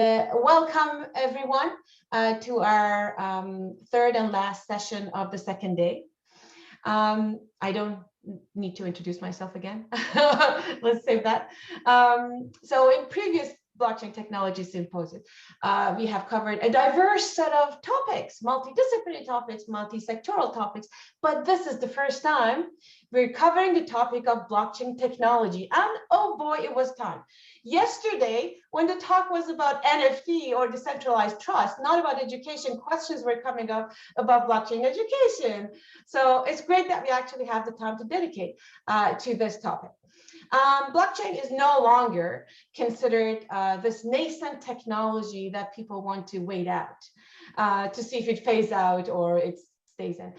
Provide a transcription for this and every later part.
Welcome everyone to our third and last session of the second day. I don't need to introduce myself again. Let's save that. So in previous blockchain technology symposium, we have covered a diverse set of topics, multidisciplinary topics, multi-sectoral topics, but this is the first time we're covering the topic of blockchain technology. And oh boy, it was time. Yesterday, when the talk was about NFT or decentralized trust, not about education, questions were coming up about blockchain education. So it's great that we actually have the time to dedicate to this topic. Blockchain is no longer considered this nascent technology that people want to wait out to see if it fades out or it stays in.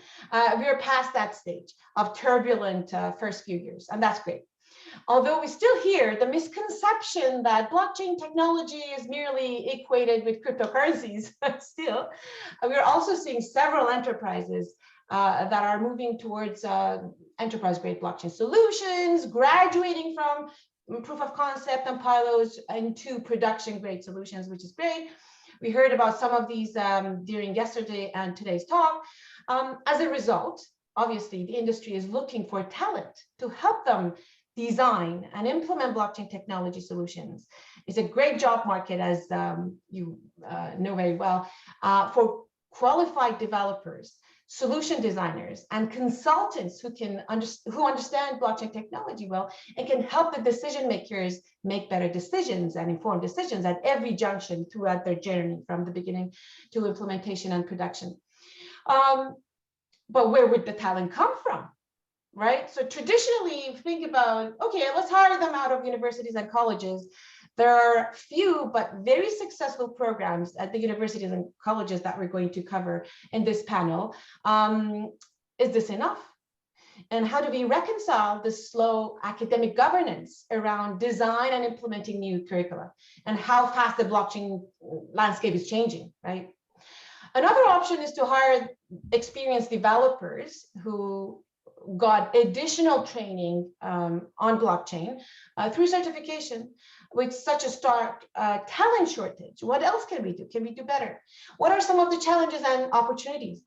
We're past that stage of turbulent first few years, and that's great. Although we still hear the misconception that blockchain technology is merely equated with cryptocurrencies, still, we're also seeing several enterprises that are moving towards enterprise-grade blockchain solutions, graduating from proof of concept and pilots into production-grade solutions, which is great. We heard about some of these during yesterday and today's talk. As a result, obviously, the industry is looking for talent to help them design and implement blockchain technology solutions. It's a great job market, as you know very well, for qualified developers, solution designers, and consultants who understand blockchain technology well and can help the decision makers make better decisions and informed decisions at every junction throughout their journey, from the beginning to implementation and production. But where would the talent come from? Right? So traditionally, think about, okay, let's hire them out of universities and colleges. There are few but very successful programs at the universities and colleges that we're going to cover in this panel. Is this enough? And how do we reconcile the slow academic governance around design and implementing new curricula, and how fast the blockchain landscape is changing, right? Another option is to hire experienced developers who got additional training on blockchain through certification. With such a stark talent shortage, what else can we do? Can we do better? What are some of the challenges and opportunities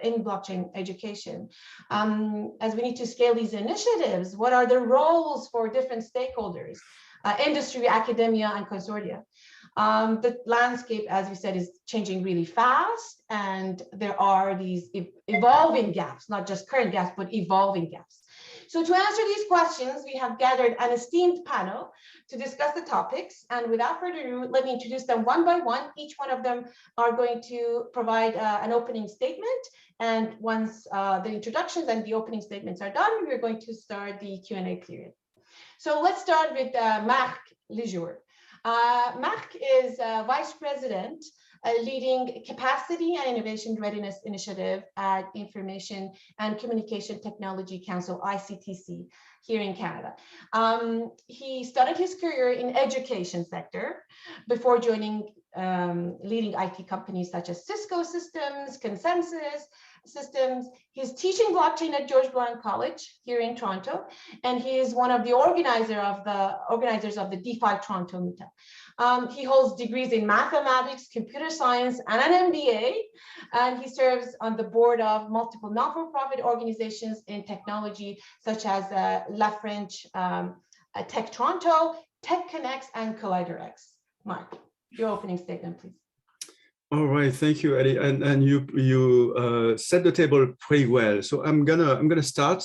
in blockchain education? As we need to scale these initiatives, what are the roles for different stakeholders, industry, academia, and consortia? The landscape, as we said, is changing really fast, and there are these evolving gaps, not just current gaps, but evolving gaps. So to answer these questions, we have gathered an esteemed panel to discuss the topics. And without further ado, let me introduce them one by one. Each one of them are going to provide an opening statement. And once the introductions and the opening statements are done, we're going to start the Q&A period. So let's start with Marc Lijour. Marc is Vice President leading Capacity and Innovation Readiness Initiative at Information and Communication Technology Council, ICTC, here in Canada. He started his career in education sector before joining leading IT companies such as Cisco Systems, Consensus Systems. He's teaching blockchain at George Brown College here in Toronto, and he is one of the organizers of the DeFi Toronto meetup. He holds degrees in mathematics, computer science, and an MBA, and he serves on the board of multiple non-for-profit organizations in technology, such as La French Tech Toronto, Tech Connects, and ColliderX. Marc, your opening statement, please. All right, thank you, Atty, and you set the table pretty well. So I'm gonna start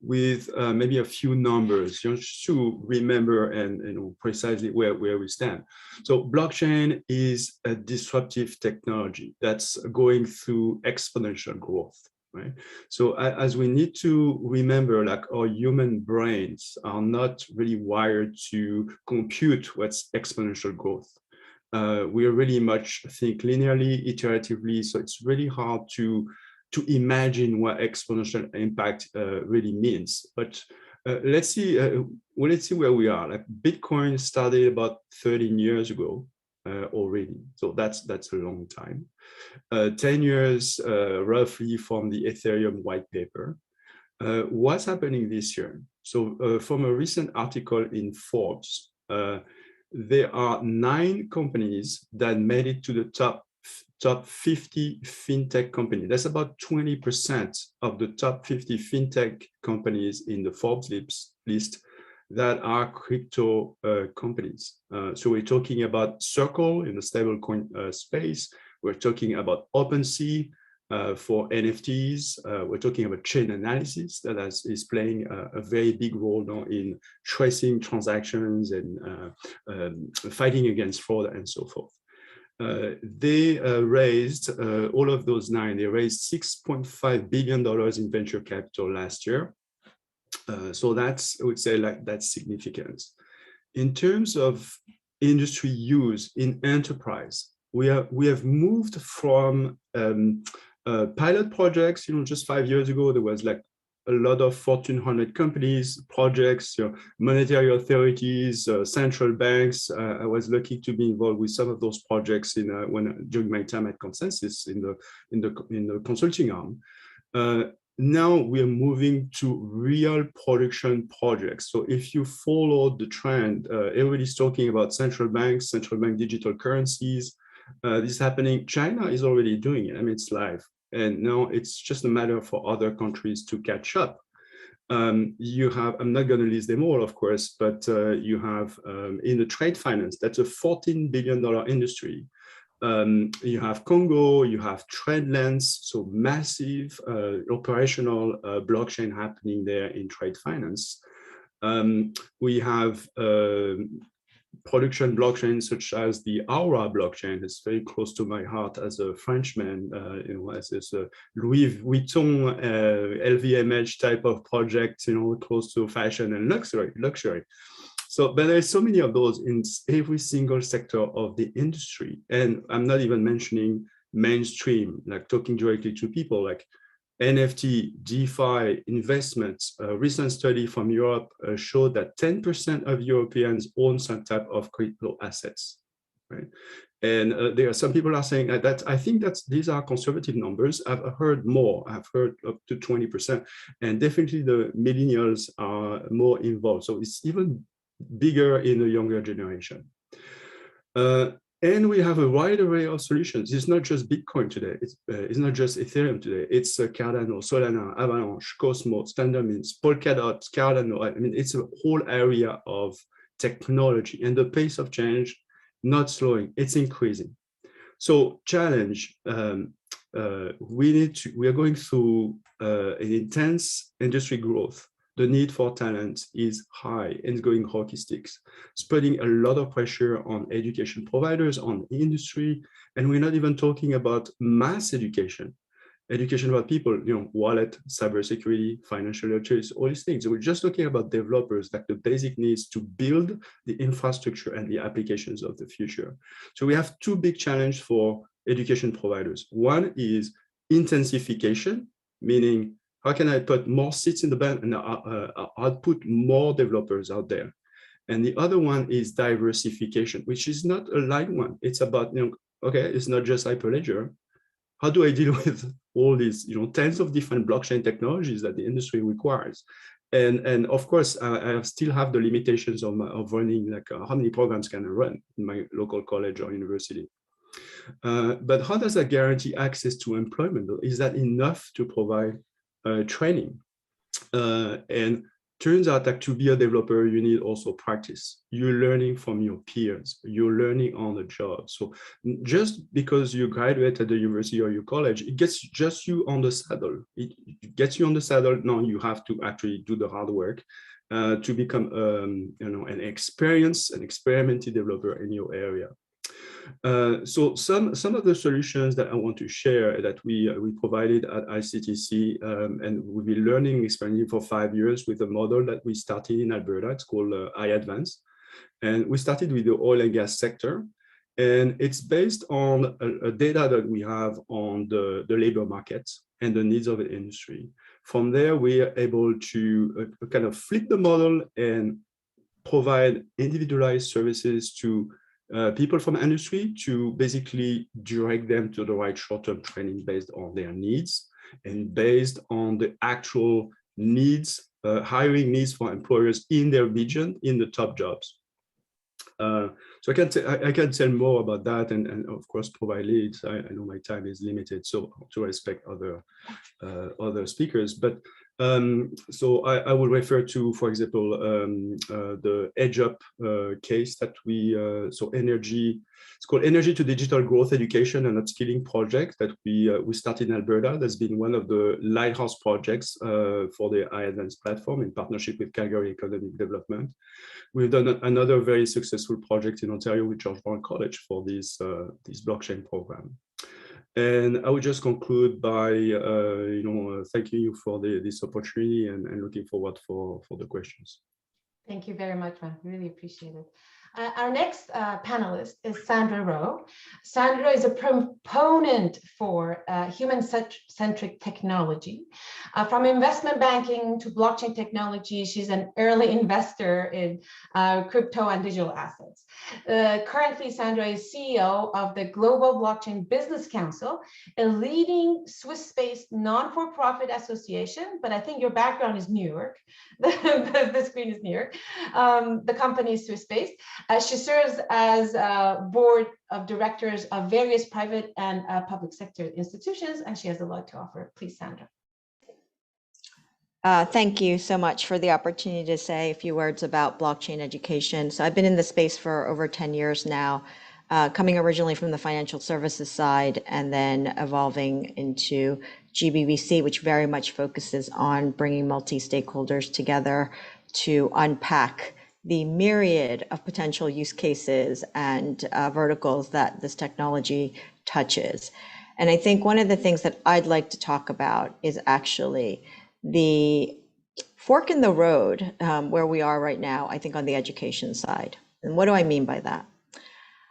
with maybe a few numbers just to remember and precisely where we stand. So blockchain is a disruptive technology that's going through exponential growth, right? So as we need to remember, like, our human brains are not really wired to compute what's exponential growth. We really much think linearly, iteratively, so it's really hard to imagine what exponential impact really means. But let's see where we are. Like, Bitcoin started about 13 years ago already, so that's a long time. 10 years roughly from the Ethereum white paper. What's happening this year? So from a recent article in Forbes, there are 9 companies that made it to the top 50 fintech companies. That's about 20% of the top 50 fintech companies in the Forbes list that are crypto companies. So we're talking about Circle in the stablecoin space. We're talking about OpenSea for NFTs. We're talking about chain analysis that is playing a very big role now in tracing transactions and fighting against fraud and so forth. They raised, all of those 9, they raised $6.5 billion in venture capital last year. So that's, I would say, like, that's significant. In terms of industry use in enterprise, we have moved from pilot projects. Just 5 years ago, there was like a lot of Fortune 100 companies, projects, monetary authorities, central banks. I was lucky to be involved with some of those projects during my time at Consensus in the consulting arm. Now we are moving to real production projects. So if you follow the trend, everybody's talking about central bank digital currencies. This is happening. China is already doing it. I mean, it's live. And now it's just a matter for other countries to catch up. You have, I'm not going to list them all, of course, but you have in the trade finance, that's a $14 billion industry. You have Congo, you have TradeLens, so massive operational blockchain happening there in trade finance. We have production blockchains such as the Aura blockchain. It's very close to my heart as a Frenchman, as this Louis Vuitton LVMH type of project, close to fashion and luxury. So, but there's so many of those in every single sector of the industry. And I'm not even mentioning mainstream, like talking directly to people, like NFT, DeFi, investments. A recent study from Europe showed that 10% of Europeans own some type of crypto assets, right? And there are some people are saying that I think these are conservative numbers. I've heard more. I've heard up to 20%, and definitely the millennials are more involved. So it's even bigger in the younger generation. And we have a wide array of solutions. It's not just Bitcoin today. It's not just Ethereum today. It's Cardano, Solana, Avalanche, Cosmos, Tendermint, Polkadot, Cardano. I mean, it's a whole area of technology, and the pace of change not slowing. It's increasing. So challenge. We are going through an intense industry growth. The need for talent is high and it's going hockey sticks. It's putting a lot of pressure on education providers, on industry, and we're not even talking about mass education about people, wallet, cybersecurity, financial literacy, all these things. So we're just talking about developers, like the basic needs to build the infrastructure and the applications of the future. So we have 2 big challenges for education providers. One is intensification, meaning how can I put more seats in the band and output more developers out there? And the other one is diversification, which is not a light one. It's about, okay, it's not just Hyperledger. How do I deal with all these, tens of different blockchain technologies that the industry requires? And of course, I still have the limitations of running, like how many programs can I run in my local college or university? But how does that guarantee access to employment? Is that enough to provide training? And turns out that to be a developer, you need also practice. You're learning from your peers. You're learning on the job. So just because you graduate at the university or your college, it gets just you on the saddle. It gets you on the saddle. Now you have to actually do the hard work to become, an experienced and experimented developer in your area. So some of the solutions that I want to share that we provided at ICTC, and we've been learning, experimenting for 5 years with a model that we started in Alberta. It's called iAdvance. And we started with the oil and gas sector. And it's based on a data that we have on the labor market and the needs of the industry. From there, we are able to kind of flip the model and provide individualized services to people from industry to basically direct them to the right short-term training based on their needs and based on the actual needs, hiring needs for employers in their region, in the top jobs. So I can tell more about that, and of course provide leads. I know my time is limited, so to respect other speakers. But so I will refer to, for example, the Edge Up case that we it's called Energy to Digital Growth Education and Upskilling project that we started in Alberta. That's been one of the lighthouse projects for the iAdvance platform in partnership with Calgary Economic Development. We've done another very successful project in Ontario with George Brown College for this blockchain program. And I would just conclude by thanking you for this opportunity and looking forward for the questions. Thank you very much, man. Really appreciate it. Our next panelist is Sandra Ro. Sandra is a proponent for human-centric technology. From investment banking to blockchain technology, she's an early investor in crypto and digital assets. Currently, Sandra is CEO of the Global Blockchain Business Council, a leading Swiss-based non-for-profit association, but I think your background is New York. The screen is New York. The company is Swiss-based. She serves as board of directors of various private and public sector institutions, and she has a lot to offer. Please, Sandra. Thank you so much for the opportunity to say a few words about blockchain education. So I've been in the space for over 10 years now, coming originally from the financial services side and then evolving into GBVC, which very much focuses on bringing multi-stakeholders together to unpack the myriad of potential use cases and verticals that this technology touches. And I think one of the things that I'd like to talk about is actually the fork in the road where we are right now, I think on the education side. And what do I mean by that?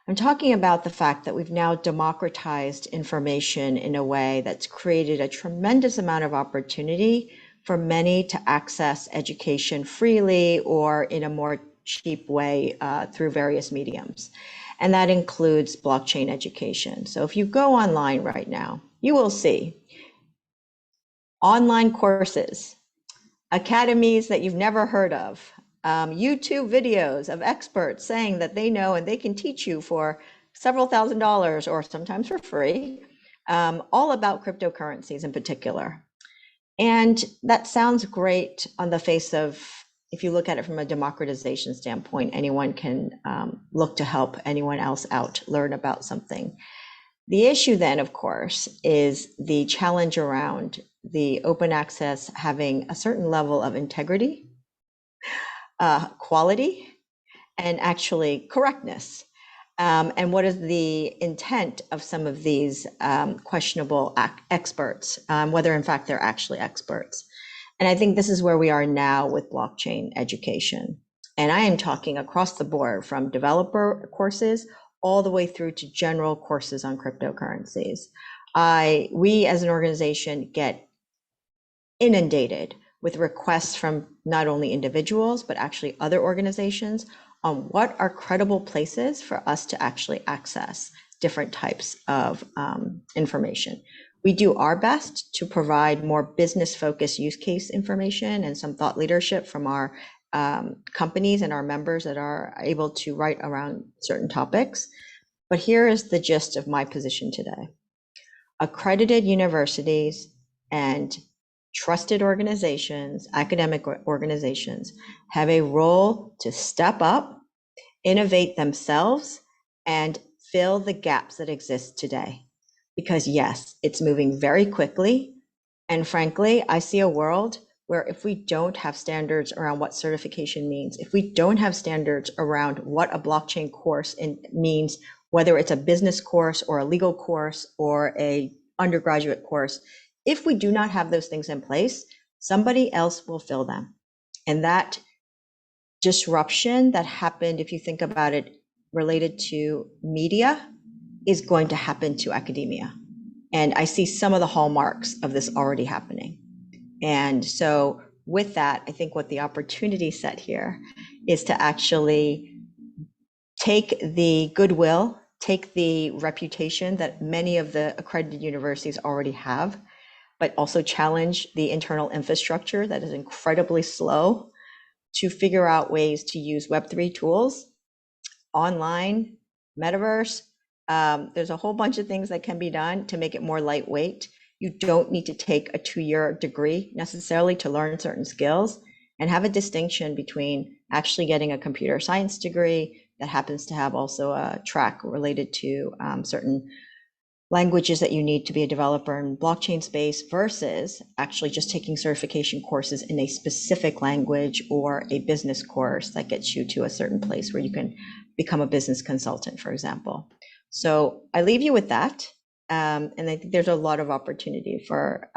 I'm talking about the fact that we've now democratized information in a way that's created a tremendous amount of opportunity for many to access education freely or in a more cheap way through various mediums. And that includes blockchain education. So if you go online right now, you will see online courses, academies that you've never heard of, YouTube videos of experts saying that they know and they can teach you for several $1,000s or sometimes for free, all about cryptocurrencies in particular. And that sounds great on the face of, if you look at it from a democratization standpoint, anyone can look to help anyone else out, learn about something. The issue then, of course, is the challenge around the open access having a certain level of integrity, quality, and actually correctness. And what is the intent of some of these questionable experts, whether in fact they're actually experts. And I think this is where we are now with blockchain education. And I am talking across the board from developer courses all the way through to general courses on cryptocurrencies. We as an organization get inundated with requests from not only individuals, but actually other organizations on what are credible places for us to actually access different types of information. We do our best to provide more business-focused use case information and some thought leadership from our companies and our members that are able to write around certain topics. But here is the gist of my position today. Accredited universities and trusted organizations, academic organizations, have a role to step up, innovate themselves, and fill the gaps that exist today. Because yes, it's moving very quickly. And frankly, I see a world where if we don't have standards around what certification means, if we don't have standards around what a blockchain course means, whether it's a business course or a legal course or a undergraduate course, if we do not have those things in place, somebody else will fill them. And that disruption that happened, if you think about it, related to media, is going to happen to academia. And I see some of the hallmarks of this already happening. And so with that, I think what the opportunity set here is to actually take the goodwill, take the reputation that many of the accredited universities already have, but also challenge the internal infrastructure that is incredibly slow to figure out ways to use Web3 tools online, metaverse. There's a whole bunch of things that can be done to make it more lightweight. You don't need to take a 2-year degree necessarily to learn certain skills, and have a distinction between actually getting a computer science degree that happens to have also a track related to certain languages that you need to be a developer in blockchain space versus actually just taking certification courses in a specific language or a business course that gets you to a certain place where you can become a business consultant, for example. So I leave you with that. And I think there's a lot of opportunity for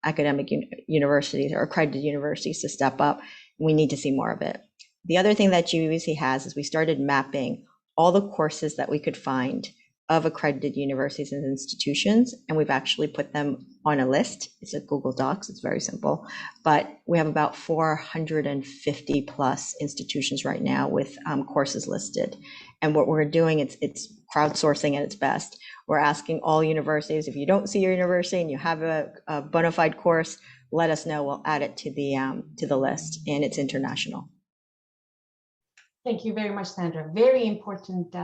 academic universities or accredited universities to step up. We need to see more of it. The other thing that UBC has is we started mapping all the courses that we could find of accredited universities and institutions, and we've actually put them on a list. It's a Google Docs, it's very simple, but we have about 450 plus institutions right now with courses listed. And what we're doing, it's crowdsourcing at its best. We're asking all universities, if you don't see your university and you have a bona fide course, let us know, we'll add it to the list, and it's international. Thank you very much, Sandra. Very important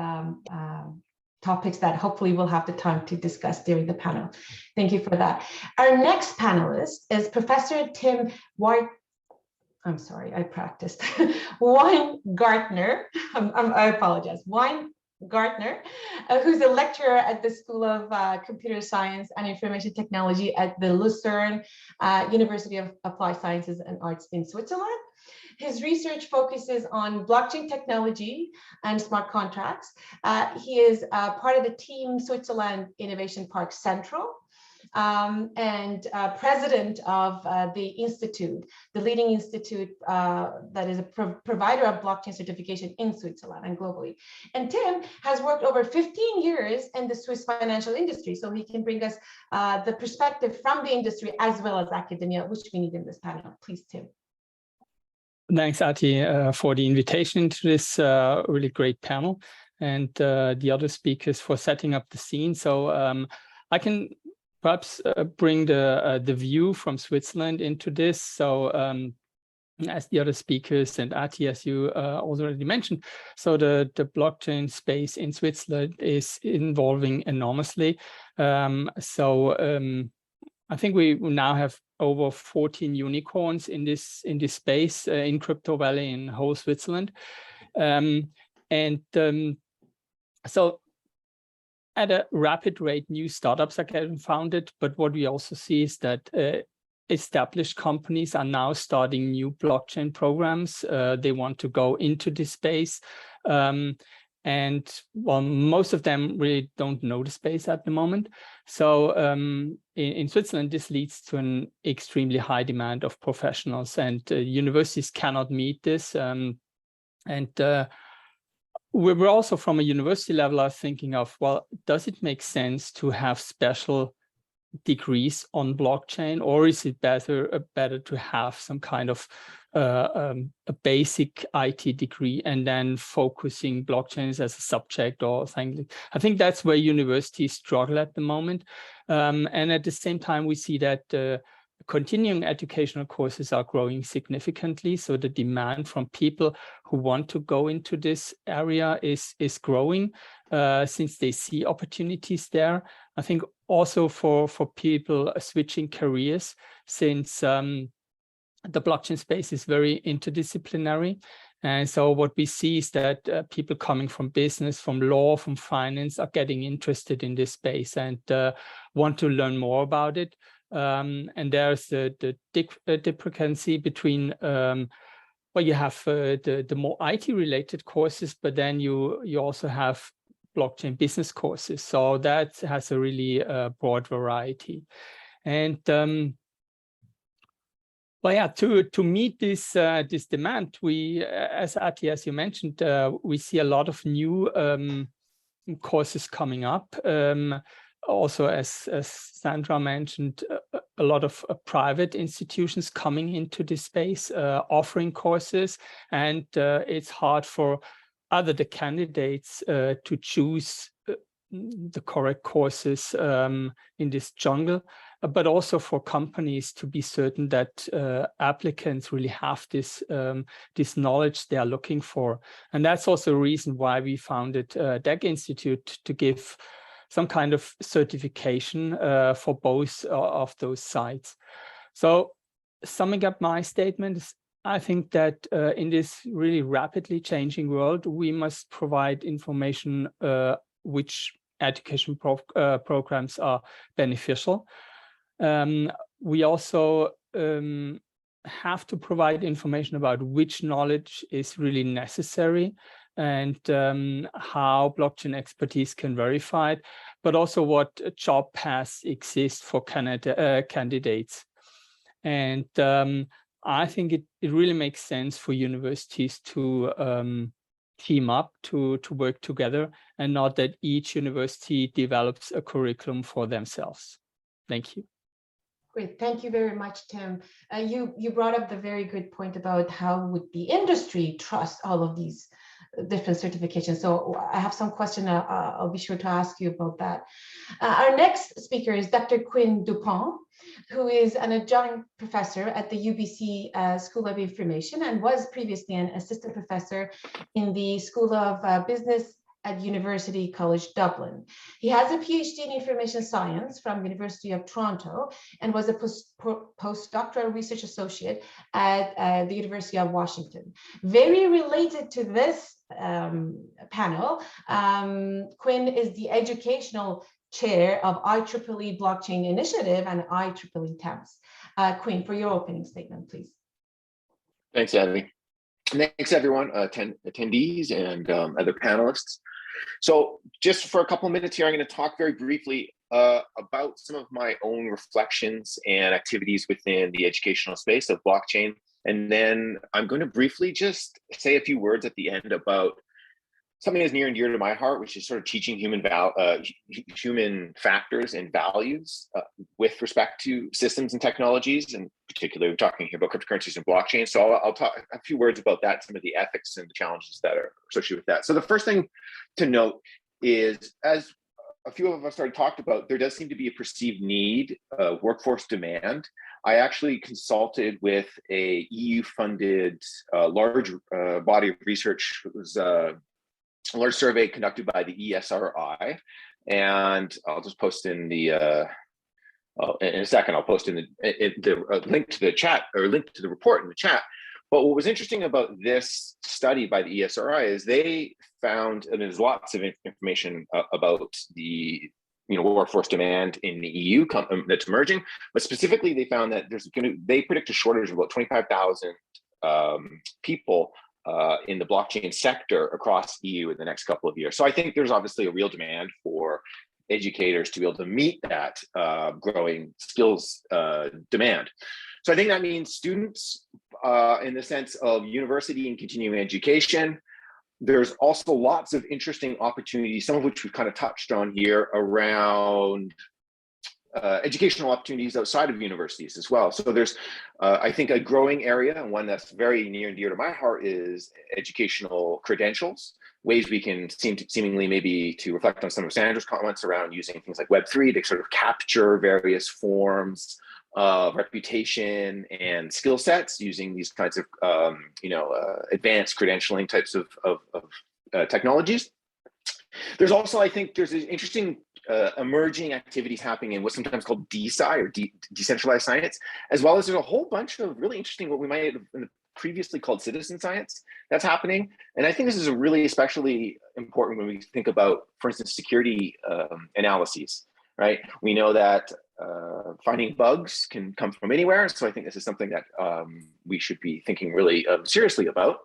topics that hopefully we'll have the time to discuss during the panel. Thank you for that. Our next panelist is Professor Tim I'm sorry, I practiced. Weingärtner, I apologize. Weingärtner, who's a lecturer at the School of Computer Science and Information Technology at the Lucerne University of Applied Sciences and Arts in Switzerland. His research focuses on blockchain technology and smart contracts. He is part of the Team Switzerland Innovation Park Central and president of the institute, the leading institute that is a provider of blockchain certification in Switzerland and globally. And Tim has worked over 15 years in the Swiss financial industry, so he can bring us the perspective from the industry as well as academia, which we need in this panel. Please, Tim. Thanks, Atty, for the invitation to this really great panel, and the other speakers for setting up the scene. So I can perhaps bring the view from Switzerland into this. So as the other speakers and Atty, as you already mentioned, so the blockchain space in Switzerland is evolving enormously. I think we now have over 14 unicorns in this space in Crypto Valley in whole Switzerland. So at a rapid rate, new startups are getting founded, but what we also see is that established companies are now starting new blockchain programs. They want to go into this space. And well, most of them really don't know the space at the moment. So in Switzerland, this leads to an extremely high demand of professionals, and universities cannot meet this. We were also from a university level are thinking of, well, does it make sense to have special degrees on blockchain, or is it better to have some kind of a basic IT degree and then focusing blockchains as a subject or something? I think that's where universities struggle at the moment. And at the same time, we see that continuing educational courses are growing significantly. So the demand from people who want to go into this area is growing since they see opportunities there. I think also for people switching careers, since the blockchain space is very interdisciplinary. And so what we see is that people coming from business, from law, from finance are getting interested in this space and want to learn more about it. And there's the discrepancy between well, you have the more IT related courses, but then you also have blockchain business courses. So that has a really broad variety. And well, yeah, to meet this this demand, we, as Atty, as you mentioned, we see a lot of new courses coming up. Also, as Sandra mentioned, a lot of private institutions coming into this space, offering courses, and it's hard for the candidates to choose the correct courses in this jungle, but also for companies to be certain that applicants really have this this knowledge they are looking for. And that's also a reason why we founded DEC Institute, to give some kind of certification for both of those sites. So summing up my statement, I think that in this really rapidly changing world, we must provide information which education programs are beneficial. We also have to provide information about which knowledge is really necessary, and how blockchain expertise can verify it, but also what job paths exist for candidates. And I think it really makes sense for universities to team up, to work together, and not that each university develops a curriculum for themselves. Thank you. Great, thank you very much, Tim. You brought up the very good point about how would the industry trust all of these different certifications. So I have some question I'll be sure to ask you about that. Our next speaker is Dr. Quinn Dupont, who is an adjunct professor at the UBC School of Information and was previously an assistant professor in the School of Business at University College Dublin. He has a PhD in information science from University of Toronto and was a postdoctoral research associate at the University of Washington. Very related to this panel, Quinn is the educational chair of IEEE Blockchain Initiative and IEEE TEMS. Quinn, for your opening statement, please. Thanks, Atty. Thanks, everyone, attendees and other panelists. So just for a couple of minutes here, I'm going to talk very briefly about some of my own reflections and activities within the educational space of blockchain. And then I'm going to briefly just say a few words at the end about something that's near and dear to my heart, which is sort of teaching human factors and values with respect to systems and technologies, and particularly we're talking here about cryptocurrencies and blockchain. So I'll talk a few words about that, some of the ethics and the challenges that are associated with that. So the first thing to note is, as a few of us already talked about, there does seem to be a perceived need, workforce demand. I actually consulted with a EU-funded large body of research. It was a large survey conducted by the ESRI, and I'll just post in the in a second. I'll post in the link to the chat, or link to the report in the chat. But what was interesting about this study by the ESRI is they found, and there's lots of information about the workforce demand in the EU that's emerging, but specifically they found that they predict a shortage of about 25,000 people in the blockchain sector across EU in the next couple of years. So I think there's obviously a real demand for educators to be able to meet that growing skills demand. So I think that means students in the sense of university and continuing education. There's also lots of interesting opportunities, some of which we've kind of touched on here, around educational opportunities outside of universities as well. So there's, I think, a growing area, and one that's very near and dear to my heart, is educational credentials, ways we can seemingly maybe to reflect on some of Sandra's comments around using things like Web3 to sort of capture various forms of reputation and skill sets using these kinds of advanced credentialing types of technologies. There's also, I think, there's interesting emerging activities happening in what's sometimes called DeSci, or decentralized science, as well as there's a whole bunch of really interesting, what we might have previously called citizen science, that's happening. And I think this is a really especially important when we think about, for instance, security analyses, right? We know that finding bugs can come from anywhere. So I think this is something that we should be thinking really seriously about.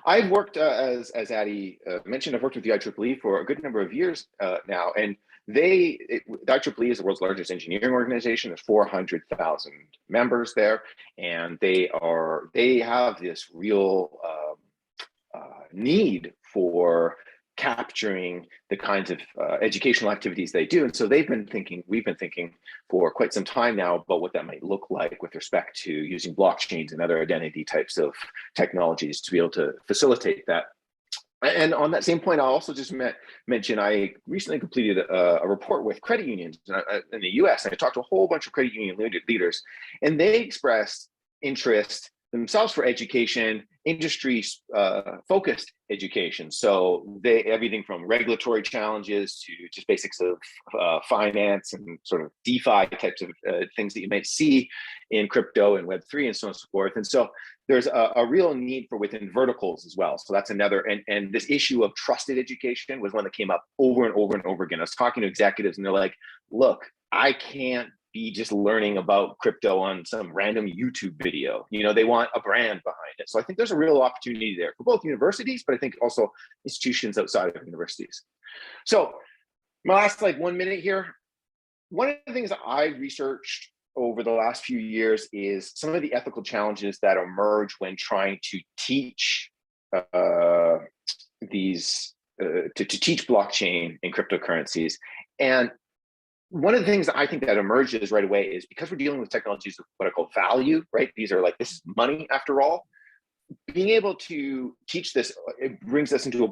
I've worked, as Atty mentioned, I've worked with the IEEE for a good number of years now, and the IEEE is the world's largest engineering organization. There's 400,000 members there, and they have this real need for capturing the kinds of educational activities they do. And so we've been thinking for quite some time now about what that might look like with respect to using blockchains and other identity types of technologies to be able to facilitate that And on that same point, I'll also just mention I recently completed a report with credit unions in the US. And I talked to a whole bunch of credit union leaders, and they expressed interest themselves for education, industry focused education. So everything from regulatory challenges to just basics of finance and sort of DeFi types of things that you might see in crypto and Web3 and so on and so forth. And so there's a real need for within verticals as well. So that's another, and this issue of trusted education was one that came up over and over and over again. I was talking to executives and they're like, look, I can't be just learning about crypto on some random YouTube video. You know, they want a brand behind it. So I think there's a real opportunity there for both universities, but I think also institutions outside of universities. So my last 1 minute here. One of the things that I researched over the last few years is some of the ethical challenges that emerge when trying to teach to teach blockchain and cryptocurrencies. And one of the things that I think that emerges right away is because we're dealing with technologies of what I call value, right? These are this is money after all. Being able to teach this, it brings us into a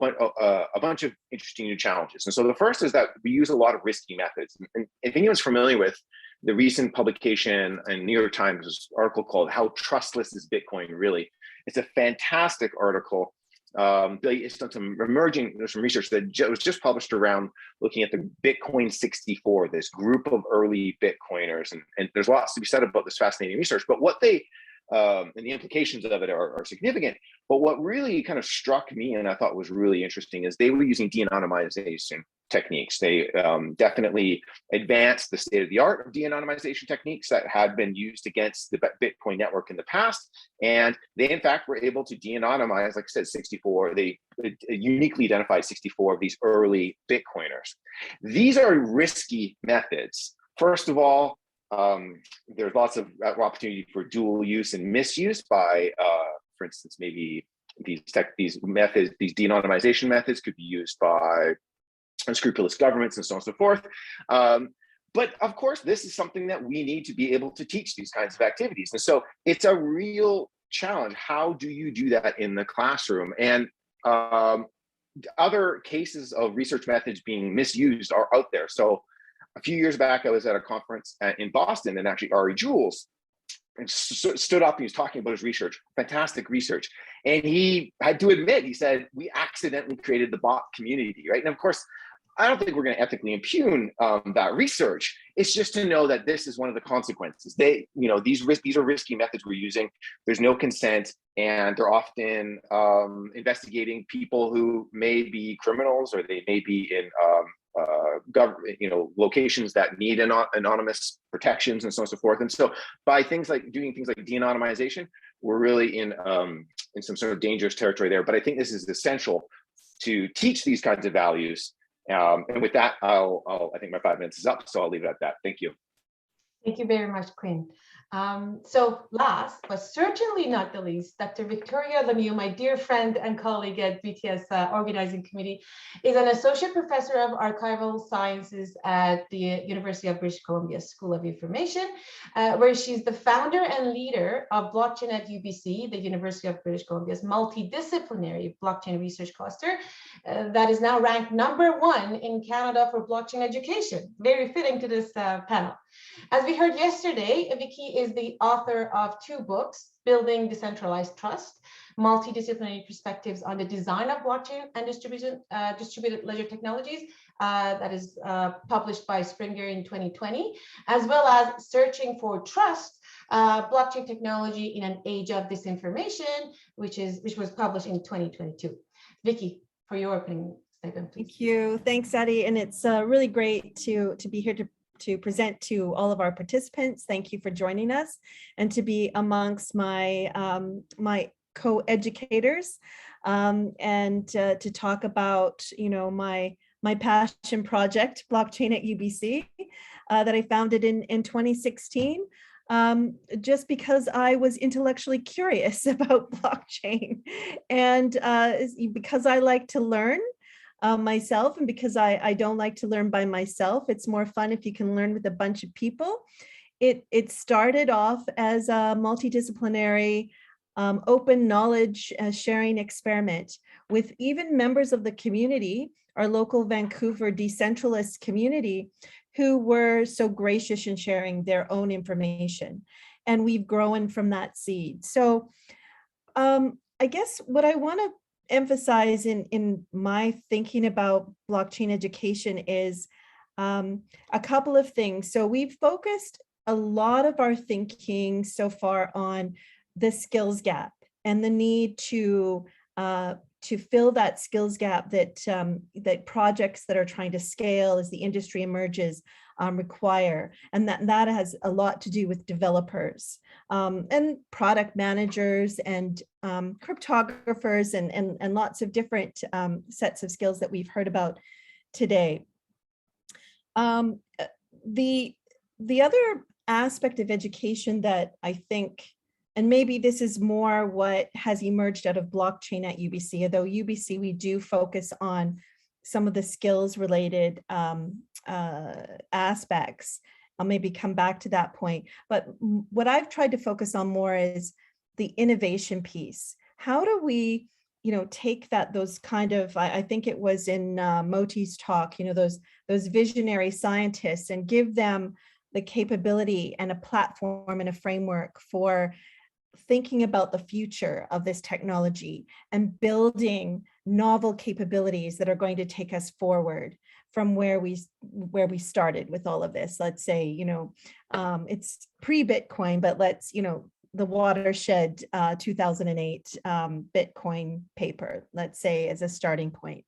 bunch of interesting new challenges. And so the first is that we use a lot of risky methods. And if anyone's familiar with the recent publication in New York Times article called "How Trustless Is Bitcoin," really, it's a fantastic article. It's done some research that was just published around looking at the Bitcoin 64, this group of early Bitcoiners. And there's lots to be said about this fascinating research, but what they, and the implications of it are significant. But what really kind of struck me and I thought was really interesting is they were using de-anonymization techniques. They definitely advanced the state of the art of de-anonymization techniques that had been used against the Bitcoin network in the past. And they, in fact, were able to de-anonymize, like I said, 64. They uniquely identified 64 of these early Bitcoiners. These are risky methods. First of all, there's lots of opportunity for dual use and misuse by, for instance, maybe these methods, these de-anonymization methods could be used by unscrupulous governments and so on and so forth. But of course, this is something that we need to be able to teach these kinds of activities. And so it's a real challenge. How do you do that in the classroom? And other cases of research methods being misused are out there. So a few years back, I was at a conference in Boston, and actually Ari Jules stood up and he was talking about his research, fantastic research. And he had to admit, he said, we accidentally created the bot community, right? And of course, I don't think we're going to ethically impugn that research. It's just to know that this is one of the consequences. These are risky methods we're using. There's no consent, and they're often investigating people who may be criminals, or they may be in locations that need anonymous protections and so on and so forth. And so by doing things like de-anonymization, we're really in some sort of dangerous territory there. But I think this is essential to teach these kinds of values. And with that, I think my 5 minutes is up, so I'll leave it at that. Thank you. Thank you very much, Quinn. So last, but certainly not the least, Dr. Victoria Lemieux, my dear friend and colleague at BTS Organizing Committee, is an associate professor of archival sciences at the University of British Columbia School of Information, where she's the founder and leader of Blockchain at UBC, the University of British Columbia's multidisciplinary blockchain research cluster that is now ranked #1 in Canada for blockchain education. Very fitting to this panel. As we heard yesterday, Vicky is the author of 2 books, Building Decentralized Trust, Multidisciplinary Perspectives on the Design of Blockchain and Distributed Ledger Technologies, that is published by Springer in 2020, as well as Searching for Trust, Blockchain Technology in an Age of Disinformation, which was published in 2022. Vicky, for your opening statement, please. Thank you. Thanks, Atty. And it's really great to be here to present to all of our participants. Thank you for joining us, and to be amongst my my co-educators, and to talk about my passion project, Blockchain at UBC, that I founded in 2016. Just because I was intellectually curious about blockchain, and because I like to learn myself, and because I don't like to learn by myself. It's more fun if you can learn with a bunch of people. It started off as a multidisciplinary open knowledge sharing experiment with even members of the community, our local Vancouver decentralist community, who were so gracious in sharing their own information. And we've grown from that seed. So I guess what I want to emphasize in my thinking about blockchain education is a couple of things. So we've focused a lot of our thinking so far on the skills gap and the need to fill that skills gap that that projects that are trying to scale as the industry emerges require, and that has a lot to do with developers and product managers and cryptographers and lots of different sets of skills that we've heard about today. The other aspect of education that I think, and maybe this is more what has emerged out of blockchain at UBC, although UBC, we do focus on some of the skills related aspects. I'll maybe come back to that point. But what I've tried to focus on more is the innovation piece. How do we, take those kind of, I think it was in Moti's talk, those visionary scientists, and give them the capability and a platform and a framework for thinking about the future of this technology and building novel capabilities that are going to take us forward from where we started with all of this. Let's say, it's pre-Bitcoin, but let's, the watershed 2008 Bitcoin paper, let's say, as a starting point.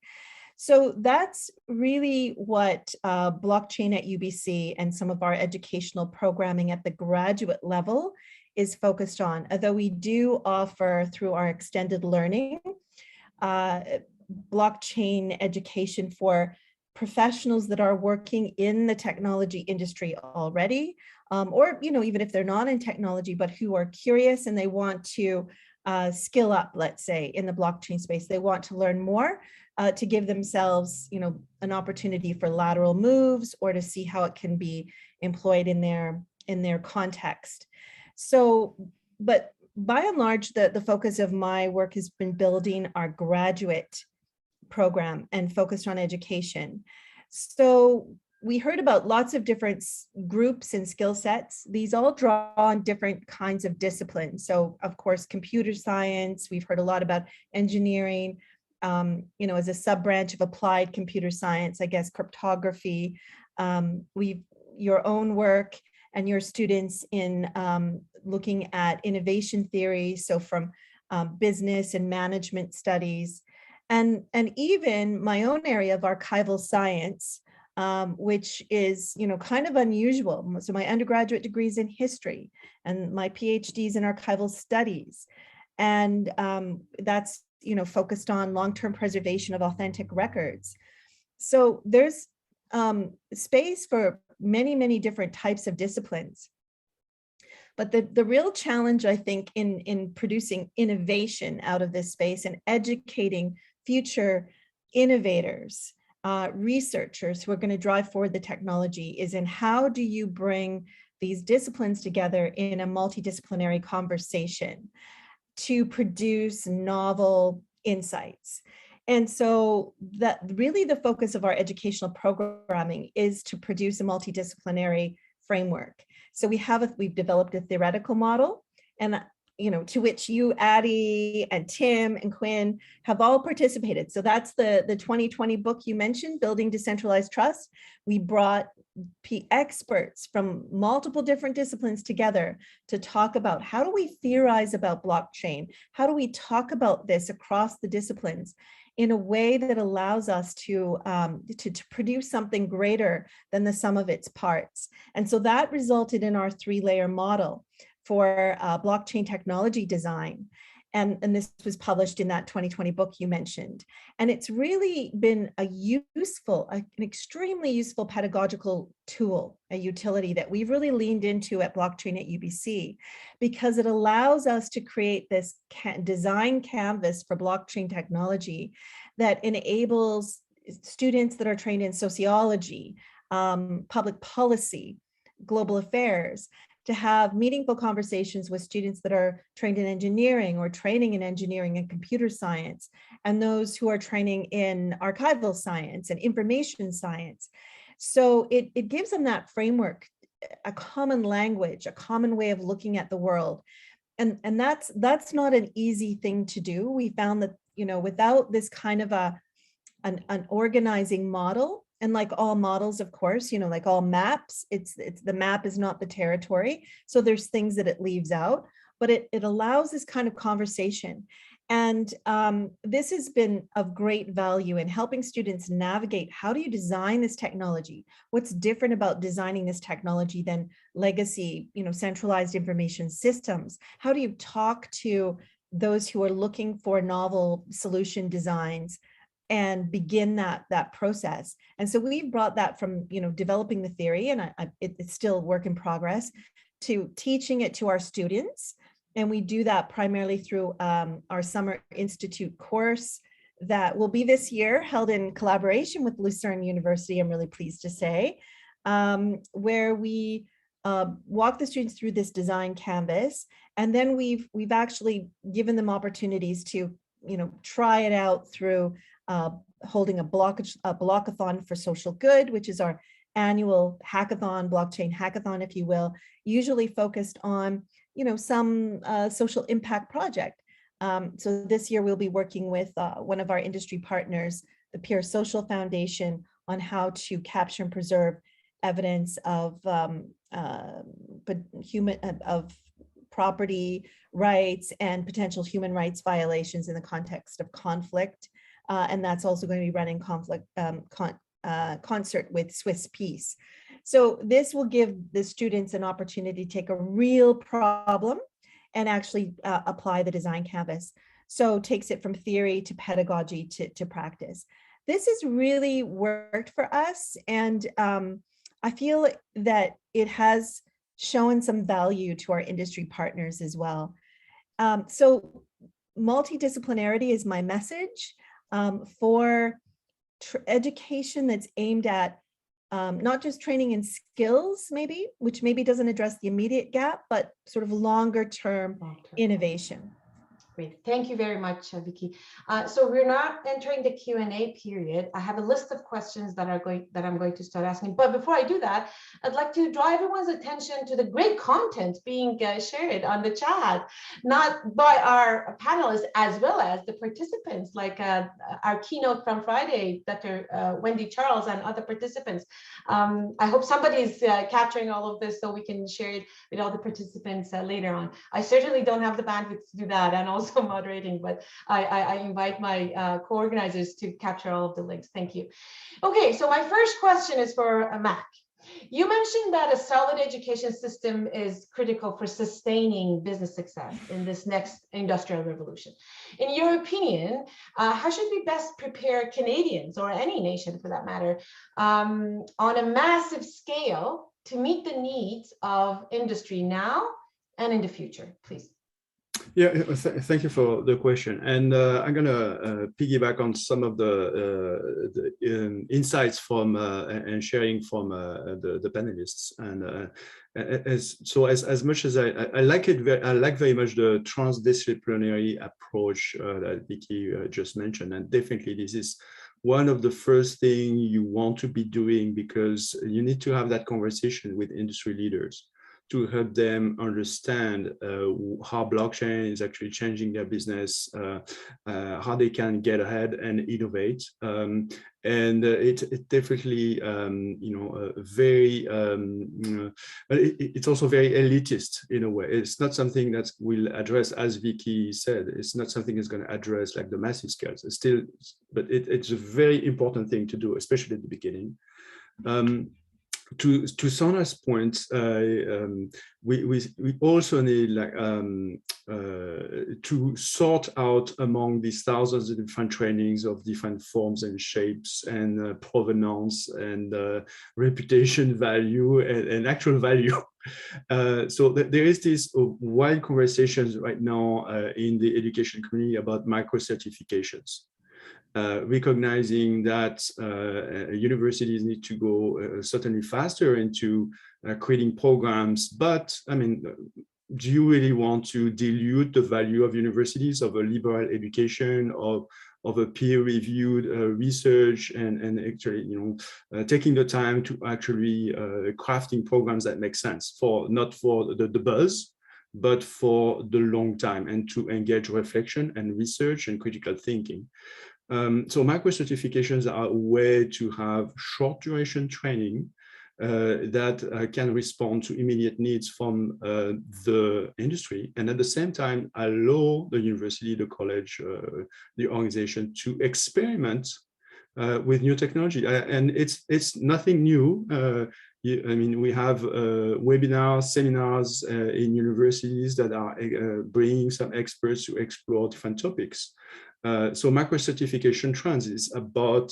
So that's really what blockchain at UBC and some of our educational programming at the graduate level is focused on. Although we do offer through our extended learning blockchain education for professionals that are working in the technology industry already, or even if they're not in technology, but who are curious and they want to skill up, let's say, in the blockchain space. They want to learn more to give themselves, an opportunity for lateral moves or to see how it can be employed in their context. So, but by and large, the focus of my work has been building our graduate program and focused on education. So we heard about lots of different groups and skill sets. These all draw on different kinds of disciplines. So of course, computer science, we've heard a lot about engineering, as a sub-branch of applied computer science, I guess, cryptography. Your own work and your students in looking at innovation theory, so from business and management studies, and even my own area of archival science, which is kind of unusual. So my undergraduate degree is in history and my PhD is in archival studies, and that's focused on long-term preservation of authentic records. So there's space for many different types of disciplines. But the real challenge, I think, in producing innovation out of this space and educating future innovators, researchers who are going to drive forward the technology, is in how do you bring these disciplines together in a multidisciplinary conversation to produce novel insights. And so that really the focus of our educational programming is to produce a multidisciplinary framework. So we've developed a theoretical model, and to which you, Atty, and Tim and Quinn have all participated. So that's the 2020 book you mentioned, Building Decentralized Trust. We brought experts from multiple different disciplines together to talk about how do we theorize about blockchain? How do we talk about this across the disciplines in a way that allows us to produce something greater than the sum of its parts? And so that resulted in our 3-layer model for blockchain technology design. And this was published in that 2020 book you mentioned. And it's really been an extremely useful pedagogical tool, a utility that we've really leaned into at blockchain at UBC, because it allows us to create this design canvas for blockchain technology that enables students that are trained in sociology, public policy, global affairs, to have meaningful conversations with students that are trained in engineering or training in engineering and computer science, and those who are training in archival science and information science. So it gives them that framework, a common language, a common way of looking at the world. And that's not an easy thing to do. We found that, without this kind of an organizing model, and like all models, of course, like all maps, it's the map is not the territory. So there's things that it leaves out, but it allows this kind of conversation. And this has been of great value in helping students navigate, how do you design this technology? What's different about designing this technology than legacy, centralized information systems? How do you talk to those who are looking for novel solution designs and begin that process? And so we've brought that from, developing the theory, and it's still a work in progress, to teaching it to our students. And we do that primarily through our Summer Institute course that will be this year, held in collaboration with Lucerne University, I'm really pleased to say, where we walk the students through this design canvas. And then we've actually given them opportunities to, try it out through holding a blockathon for social good, which is our annual hackathon, blockchain hackathon, if you will, usually focused on some social impact project. So this year we'll be working with one of our industry partners, the Peer Social Foundation, on how to capture and preserve evidence of property rights and potential human rights violations in the context of conflict. And that's also going to be running concert with Swiss Peace. So this will give the students an opportunity to take a real problem and actually apply the design canvas. So takes it from theory to pedagogy to practice. This has really worked for us. And I feel that it has shown some value to our industry partners as well. So multidisciplinarity is my message for education that's aimed at not just training in skills, maybe, which maybe doesn't address the immediate gap, but sort of longer term innovation. Great. Thank you very much, Vicky. So we're not entering the Q&A period. I have a list of questions that I'm going to start asking. But before I do that, I'd like to draw everyone's attention to the great content being shared on the chat, not by our panelists as well as the participants, like our keynote from Friday, Dr. Wendy Charles and other participants. I hope somebody is capturing all of this so we can share it with all the participants later on. I certainly don't have the bandwidth to do that, and also moderating, but I invite my co-organizers to capture all of the links. Thank you. Okay, so my first question is for Mac. You mentioned that a solid education system is critical for sustaining business success in this next industrial revolution. In your opinion, how should we best prepare Canadians, or any nation for that matter, on a massive scale to meet the needs of industry now and in the future, please? Yeah, thank you for the question. And I'm going to piggyback on some of the insights from and sharing from the panelists. And as much as I like it, I like very much the transdisciplinary approach that Vicky just mentioned. And definitely this is one of the first things you want to be doing, because you need to have that conversation with industry leaders to help them understand how blockchain is actually changing their business, how they can get ahead and innovate. And it definitely, very, it's also very elitist in a way. It's not something that will address, as Vicky said, it's not something that's going to address like the massive scales. It's still, but it's a very important thing to do, especially at the beginning. To Sandra's point, we also need to sort out among these thousands of different trainings of different forms and shapes and provenance and reputation value and actual value. So there is this wide conversations right now in the education community about micro certifications. recognizing that universities need to go certainly faster into creating programs. But I mean, do you really want to dilute the value of universities, of a liberal education, of a peer-reviewed research, and actually, taking the time to actually crafting programs that make sense not for the buzz, but for the long time, and to engage reflection and research and critical thinking. So micro-certifications are a way to have short duration training that can respond to immediate needs from the industry, and at the same time allow the university, the college, the organization to experiment with new technology. And it's nothing new. I mean, we have webinars, seminars in universities that are bringing some experts to explore different topics. So micro-certification trends is about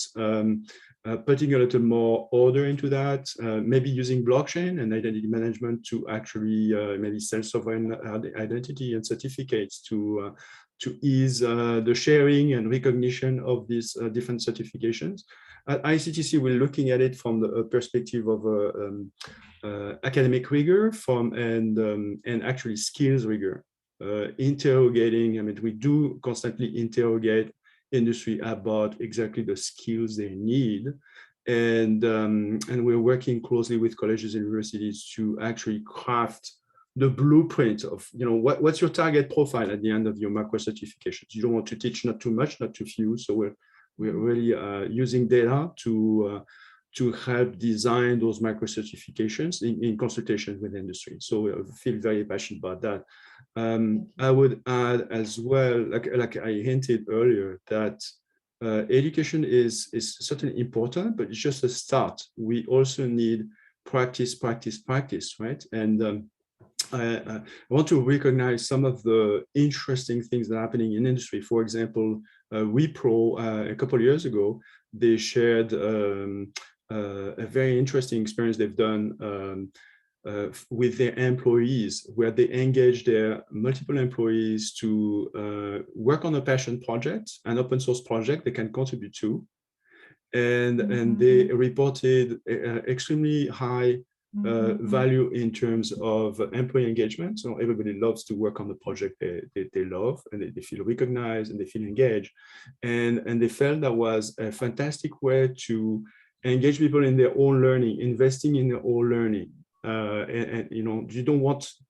putting a little more order into that, maybe using blockchain and identity management to actually maybe self-sovereign identity and certificates to ease the sharing and recognition of these different certifications. At ICTC, we're looking at it from the perspective of academic rigor and actually skills rigor. Interrogating, I mean, we do constantly interrogate industry about exactly the skills they need, and we're working closely with colleges and universities to actually craft the blueprint of, what's your target profile at the end of your macro certifications. You don't want to teach not too much, not too few. So we're really using data to help design those micro certifications in consultation with industry. So I feel very passionate about that. I would add as well, like I hinted earlier, that education is certainly important, but it's just a start. We also need practice, right? And I want to recognize some of the interesting things that are happening in industry. For example, WePro, a couple of years ago, they shared a very interesting experience they've done with their employees, where they engage their multiple employees to work on a passion project, an open source project they can contribute to. And they reported extremely high value in terms of employee engagement. So everybody loves to work on the project they love, and they feel recognized and they feel engaged. And they felt that was a fantastic way to engage people in their own learning, investing in their own learning.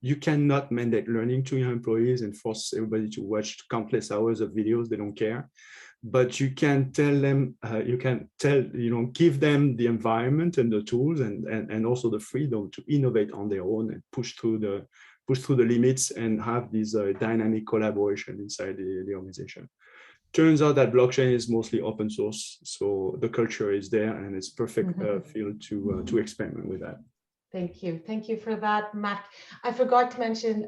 You cannot mandate learning to your employees and force everybody to watch countless hours of videos. They don't care. But you can tell them, give them the environment and the tools and also the freedom to innovate on their own and push through the limits and have this dynamic collaboration inside the organization. Turns out that blockchain is mostly open source, so the culture is there, and it's perfect field to experiment with that. Thank you for that, Mac. I forgot to mention,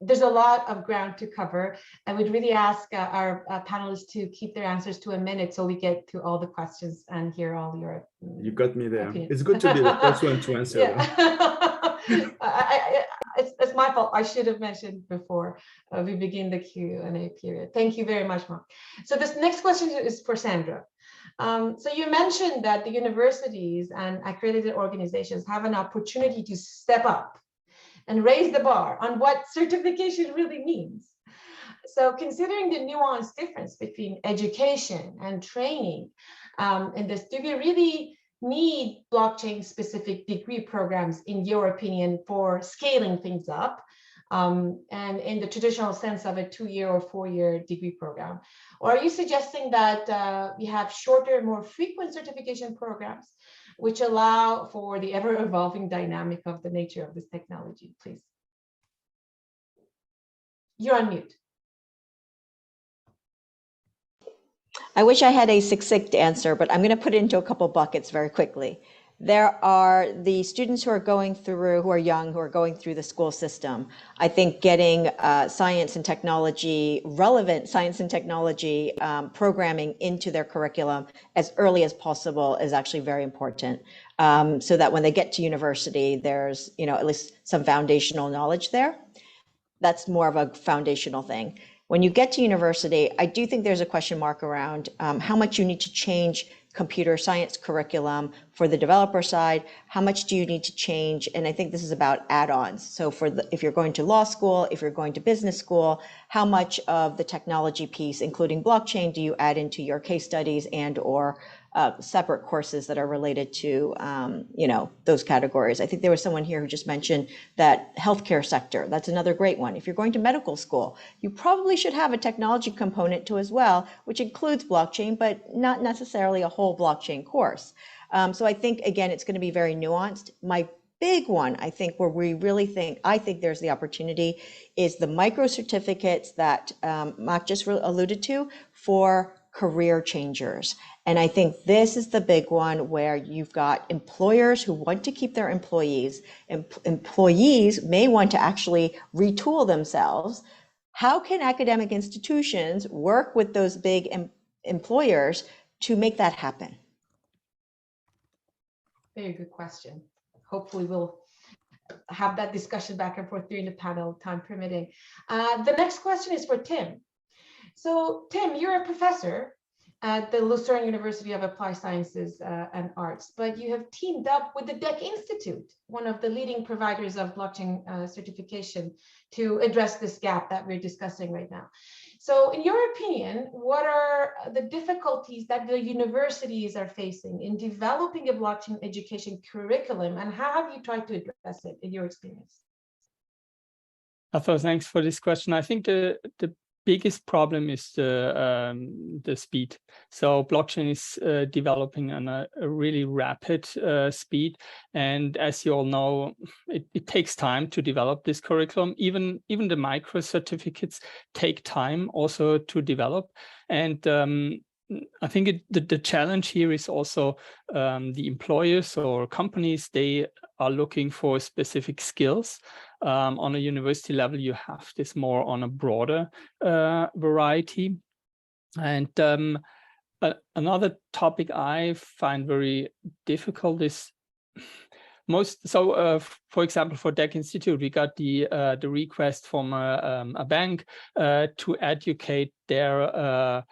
there's a lot of ground to cover. I would really ask our panelists to keep their answers to a minute so we get to all the questions and hear all your You got me there. opinions. It's good to be the first one to answer. It's my fault. I should have mentioned before we begin the Q&A period. Thank you very much, Marc. So this next question is for Sandra. So you mentioned that the universities and accredited organizations have an opportunity to step up and raise the bar on what certification really means. So considering the nuanced difference between education and training in this, do we really need blockchain-specific degree programs, in your opinion, for scaling things up? And in the traditional sense of a 2-year or 4-year degree program? Or are you suggesting that we have shorter, more frequent certification programs which allow for the ever-evolving dynamic of the nature of this technology, please? You're on mute. I wish I had a succinct answer, but I'm going to put it into a couple buckets very quickly. There are the students who are going through, who are young, who are going through the school system. I think getting science and technology, relevant science and technology programming into their curriculum as early as possible is actually very important, so that when they get to university, there's at least some foundational knowledge there. That's more of a foundational thing. When you get to university, I do think there's a question mark around how much you need to change computer science curriculum for the developer side. How much do you need to change? And I think this is about add-ons. So if you're going to law school, if you're going to business school, how much of the technology piece, including blockchain, do you add into your case studies and or separate courses that are related to, those categories? I think there was someone here who just mentioned that healthcare sector. That's another great one. If you're going to medical school, you probably should have a technology component to as well, which includes blockchain, but not necessarily a whole blockchain course. So I think, again, it's going to be very nuanced. My big one, I think, where I think there's the opportunity is the micro certificates that Marc just alluded to for career changers. And I think this is the big one where you've got employers who want to keep their employees. Employees may want to actually retool themselves. How can academic institutions work with those big employers to make that happen? Very good question. Hopefully we'll have that discussion back and forth during the panel, time permitting. The next question is for Tim. So Tim, you're a professor at the Lucerne University of Applied Sciences and Arts, but you have teamed up with the DEC Institute, one of the leading providers of blockchain certification, to address this gap that we're discussing right now. So in your opinion, what are the difficulties that the universities are facing in developing a blockchain education curriculum, and how have you tried to address it in your experience? Atefeh, thanks for this question. I think the biggest problem is the speed. So blockchain is developing on a really rapid speed, and as you all know, it takes time to develop this curriculum. Even the micro certificates take time also to develop, and I think the challenge here is also the employers or companies. They are looking for specific skills. On a university level, you have this more on a broader variety. And another topic I find very difficult is for example, for DEC Institute, we got the request from a bank to educate their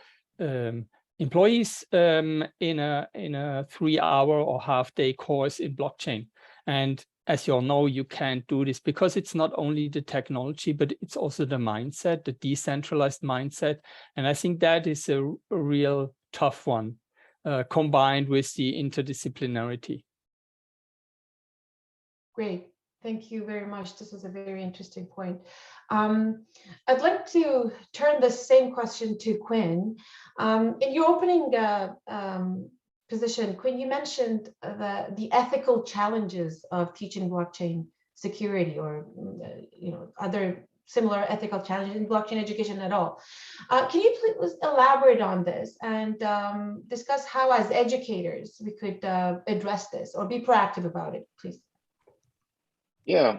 employees in a 3-hour or half-day course in blockchain. And as you all know, you can't do this because it's not only the technology, but it's also the mindset, the decentralized mindset. And I think that is a real tough one, combined with the interdisciplinarity. Great. Thank you very much. This was a very interesting point. I'd like to turn the same question to Quinn. In your opening position, Quinn, you mentioned the ethical challenges of teaching blockchain security, or other similar ethical challenges in blockchain education at all. Can you please elaborate on this and discuss how, as educators, we could address this or be proactive about it, please? Yeah,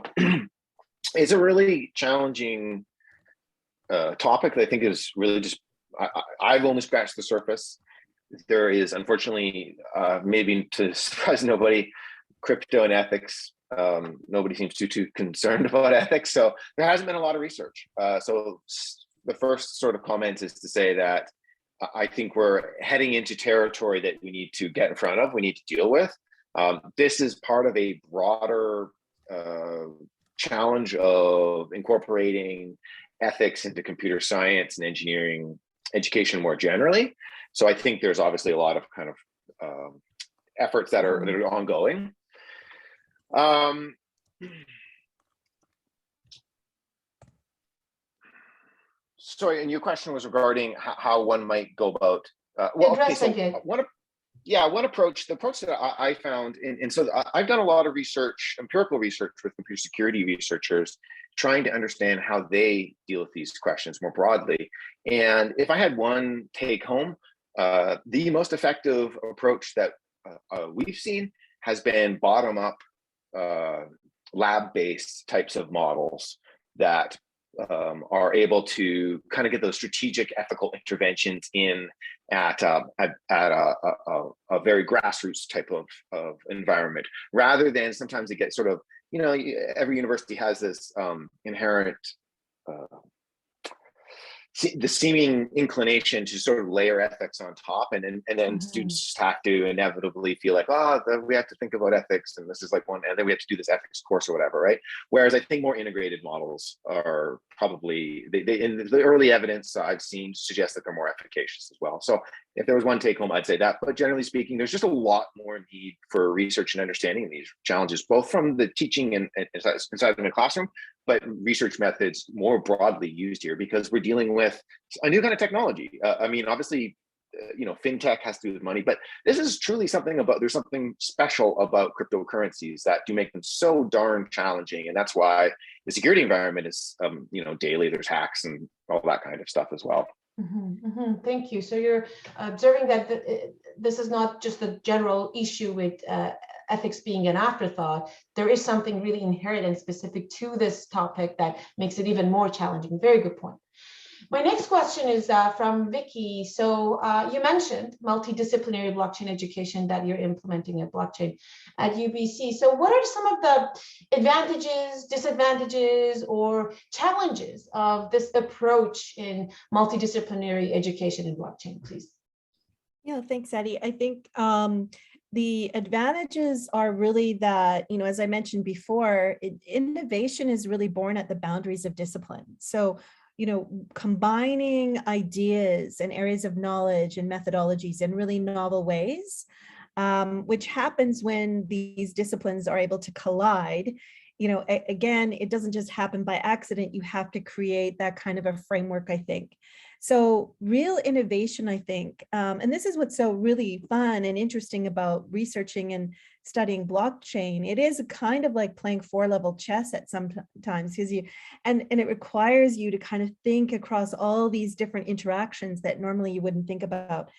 it's a really challenging topic that I think is really just, I've only scratched the surface. There is, unfortunately, maybe to surprise nobody, crypto and ethics, nobody seems too concerned about ethics. So there hasn't been a lot of research. So the first sort of comment is to say that I think we're heading into territory that we need to get in front of, we need to deal with. This is part of a broader challenge of incorporating ethics into computer science and engineering education more generally. So I think there's obviously a lot of kind of efforts that are ongoing. Sorry, and your question was regarding how one might go about one approach, the approach that I found, and so I've done a lot of research, empirical research with computer security researchers, trying to understand how they deal with these questions more broadly. And if I had one take home, the most effective approach that we've seen has been bottom-up, lab-based types of models that are able to kind of get those strategic ethical interventions in at a very grassroots type of environment, rather than sometimes it gets sort of, every university has this inherent the seeming inclination to sort of layer ethics on top, and then students just have to inevitably feel like, we have to think about ethics, and this is like one, and then we have to do this ethics course or whatever, right? Whereas I think more integrated models are probably, they in the early evidence I've seen suggests that they're more efficacious as well. So if there was one take home, I'd say that. But generally speaking, there's just a lot more need for research and understanding these challenges, both from the teaching and inside in the classroom, but research methods more broadly used here, because we're dealing with a new kind of technology. I mean, obviously, fintech has to do with money, but this is truly there's something special about cryptocurrencies that do make them so darn challenging. And that's why the security environment is, daily, there's hacks and all that kind of stuff as well. Thank you. So you're observing that this is not just a general issue with ethics being an afterthought. There is something really inherent and specific to this topic that makes it even more challenging. Very good point. My next question is from Vicky. So you mentioned multidisciplinary blockchain education that you're implementing at blockchain at UBC. So what are some of the advantages, disadvantages, or challenges of this approach in multidisciplinary education in blockchain, please? Yeah, thanks, Atty. I think the advantages are really that, as I mentioned before, innovation is really born at the boundaries of discipline. So, combining ideas and areas of knowledge and methodologies in really novel ways, which happens when these disciplines are able to collide. Again, it doesn't just happen by accident. You have to create that kind of a framework, I think. So real innovation, I think, and this is what's so really fun and interesting about researching and studying blockchain. It is kind of like playing 4-level chess at some times, because and it requires you to kind of think across all these different interactions that normally you wouldn't think about.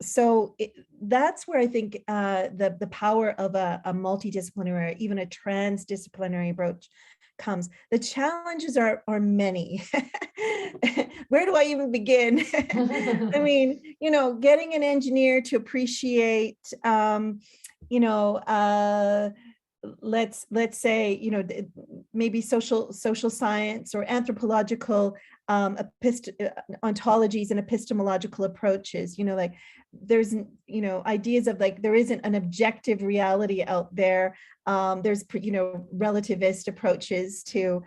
So that's where I think the power of a multidisciplinary, or even a transdisciplinary approach comes. The challenges are many. Where do I even begin? I mean, getting an engineer to appreciate, let's say, maybe social science or anthropological ontologies and epistemological approaches, like there's, ideas of like, there isn't an objective reality out there. There's, relativist approaches to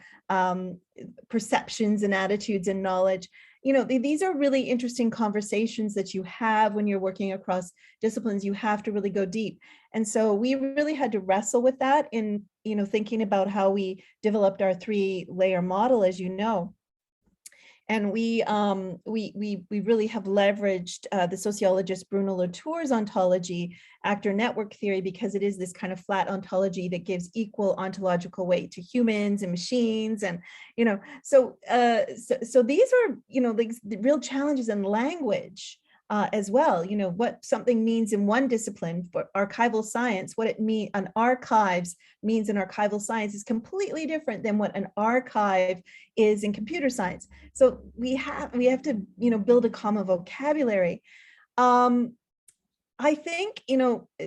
perceptions and attitudes and knowledge. These are really interesting conversations that you have when you're working across disciplines. You have to really go deep. And so we really had to wrestle with that in, thinking about how we developed our 3-layer model, as you know. And we really have leveraged the sociologist Bruno Latour's ontology, actor network theory, because it is this kind of flat ontology that gives equal ontological weight to humans and machines. And, so these are, like the real challenges in language as well. What something means in one discipline for archival science, what it means, an archives means in archival science is completely different than what an archive is in computer science. So we have to, build a common vocabulary. I think,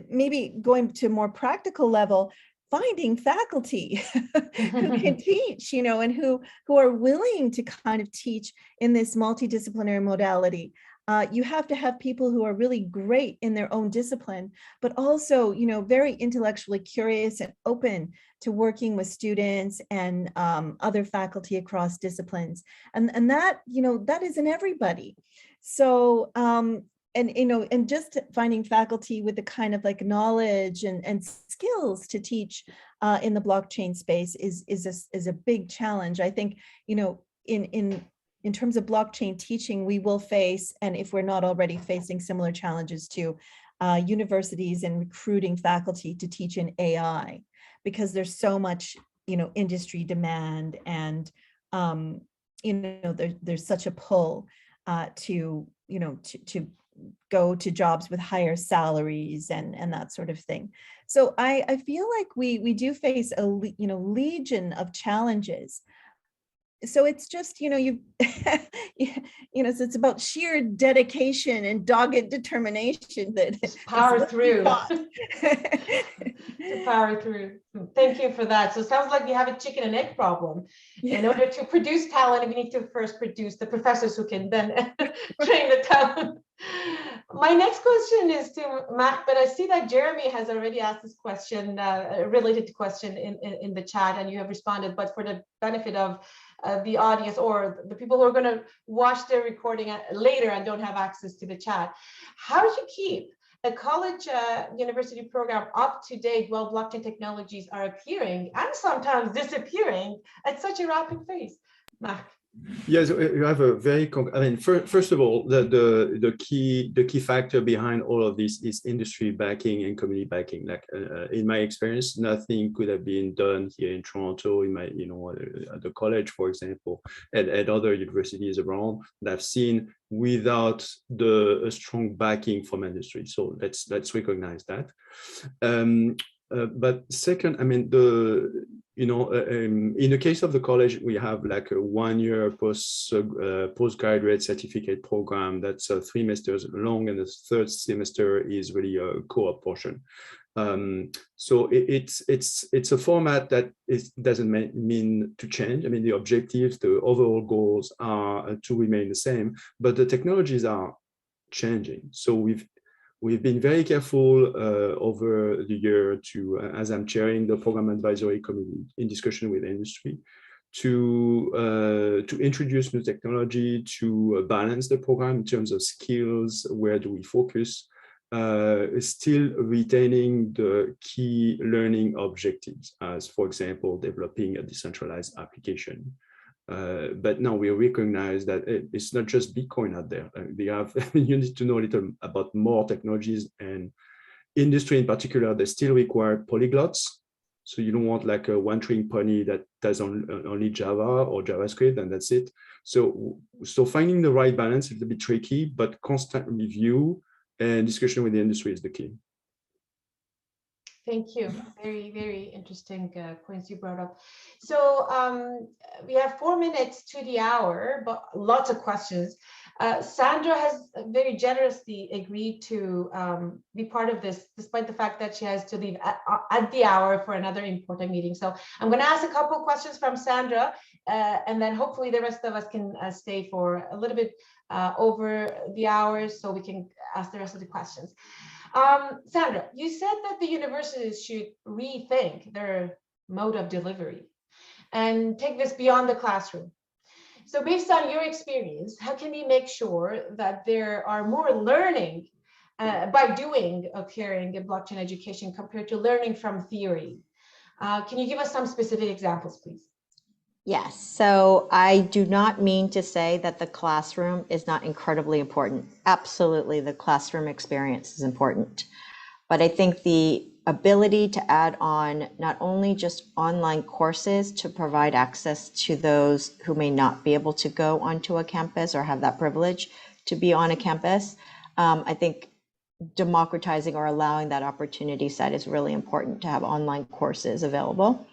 maybe going to a more practical level, finding faculty who can teach, and who are willing to kind of teach in this multidisciplinary modality. You have to have people who are really great in their own discipline, but also, very intellectually curious and open to working with students and other faculty across disciplines. And that, that isn't everybody. So, and just finding faculty with the kind of like knowledge and skills to teach in the blockchain space is a big challenge. I think, in terms of blockchain teaching, we will face, and if we're not already facing, similar challenges to universities and recruiting faculty to teach in AI, because there's so much, industry demand, and there's such a pull to go to jobs with higher salaries and that sort of thing. So I feel like we do face a legion of challenges. So it's just, so it's about sheer dedication and dogged determination that power through. to power through. Thank you for that. So it sounds like you have a chicken and egg problem. In order to produce talent, we need to first produce the professors who can then train the talent. My next question is to Marc, but I see that Jeremy has already asked this question, related to question in the chat, and you have responded, but for the benefit of the audience or the people who are going to watch the recording later and don't have access to the chat, how do you keep a college university program up to date while blockchain technologies are appearing and sometimes disappearing at such a rapid pace? Marc. Yes, you have a very. I mean, first of all, the key factor behind all of this is industry backing and community backing. Like in my experience, nothing could have been done here in Toronto, in my at the college, for example, and at other universities around that I've seen without a strong backing from industry. So let's recognize that. But second, I mean, in the case of the college, we have like a 1 year postgraduate certificate program that's 3 semesters long, and the third semester is really a co-op portion. So it's a format that doesn't mean to change. I mean, the objectives, the overall goals are to remain the same, but the technologies are changing. So we've been very careful over the year to, as I'm chairing the program advisory committee in discussion with industry, to introduce new technology, to balance the program in terms of skills. Where do we focus? Still retaining the key learning objectives, as for example, developing a decentralized application. But now we recognize that it's not just Bitcoin out there. You need to know a little about more technologies, and industry in particular, they still require polyglots. So you don't want like a one-trick pony that does only Java or JavaScript and that's it. So finding the right balance is a little bit tricky, but constant review and discussion with the industry is the key. Thank you. Very, very interesting points you brought up. So we have 4 minutes to the hour, but lots of questions. Sandra has very generously agreed to be part of this, despite the fact that she has to leave at the hour for another important meeting. So I'm going to ask a couple of questions from Sandra, and then hopefully the rest of us can stay for a little bit over the hours so we can ask the rest of the questions. Sandra, you said that the universities should rethink their mode of delivery and take this beyond the classroom. So based on your experience, how can we make sure that there are more learning by doing occurring in blockchain education compared to learning from theory? Can you give us some specific examples, please? Yes, so I do not mean to say that the classroom is not incredibly important. Absolutely, the classroom experience is important. But I think the ability to add on not only just online courses to provide access to those who may not be able to go onto a campus or have that privilege to be on a campus, I think democratizing or allowing that opportunity set is really important to have online courses available.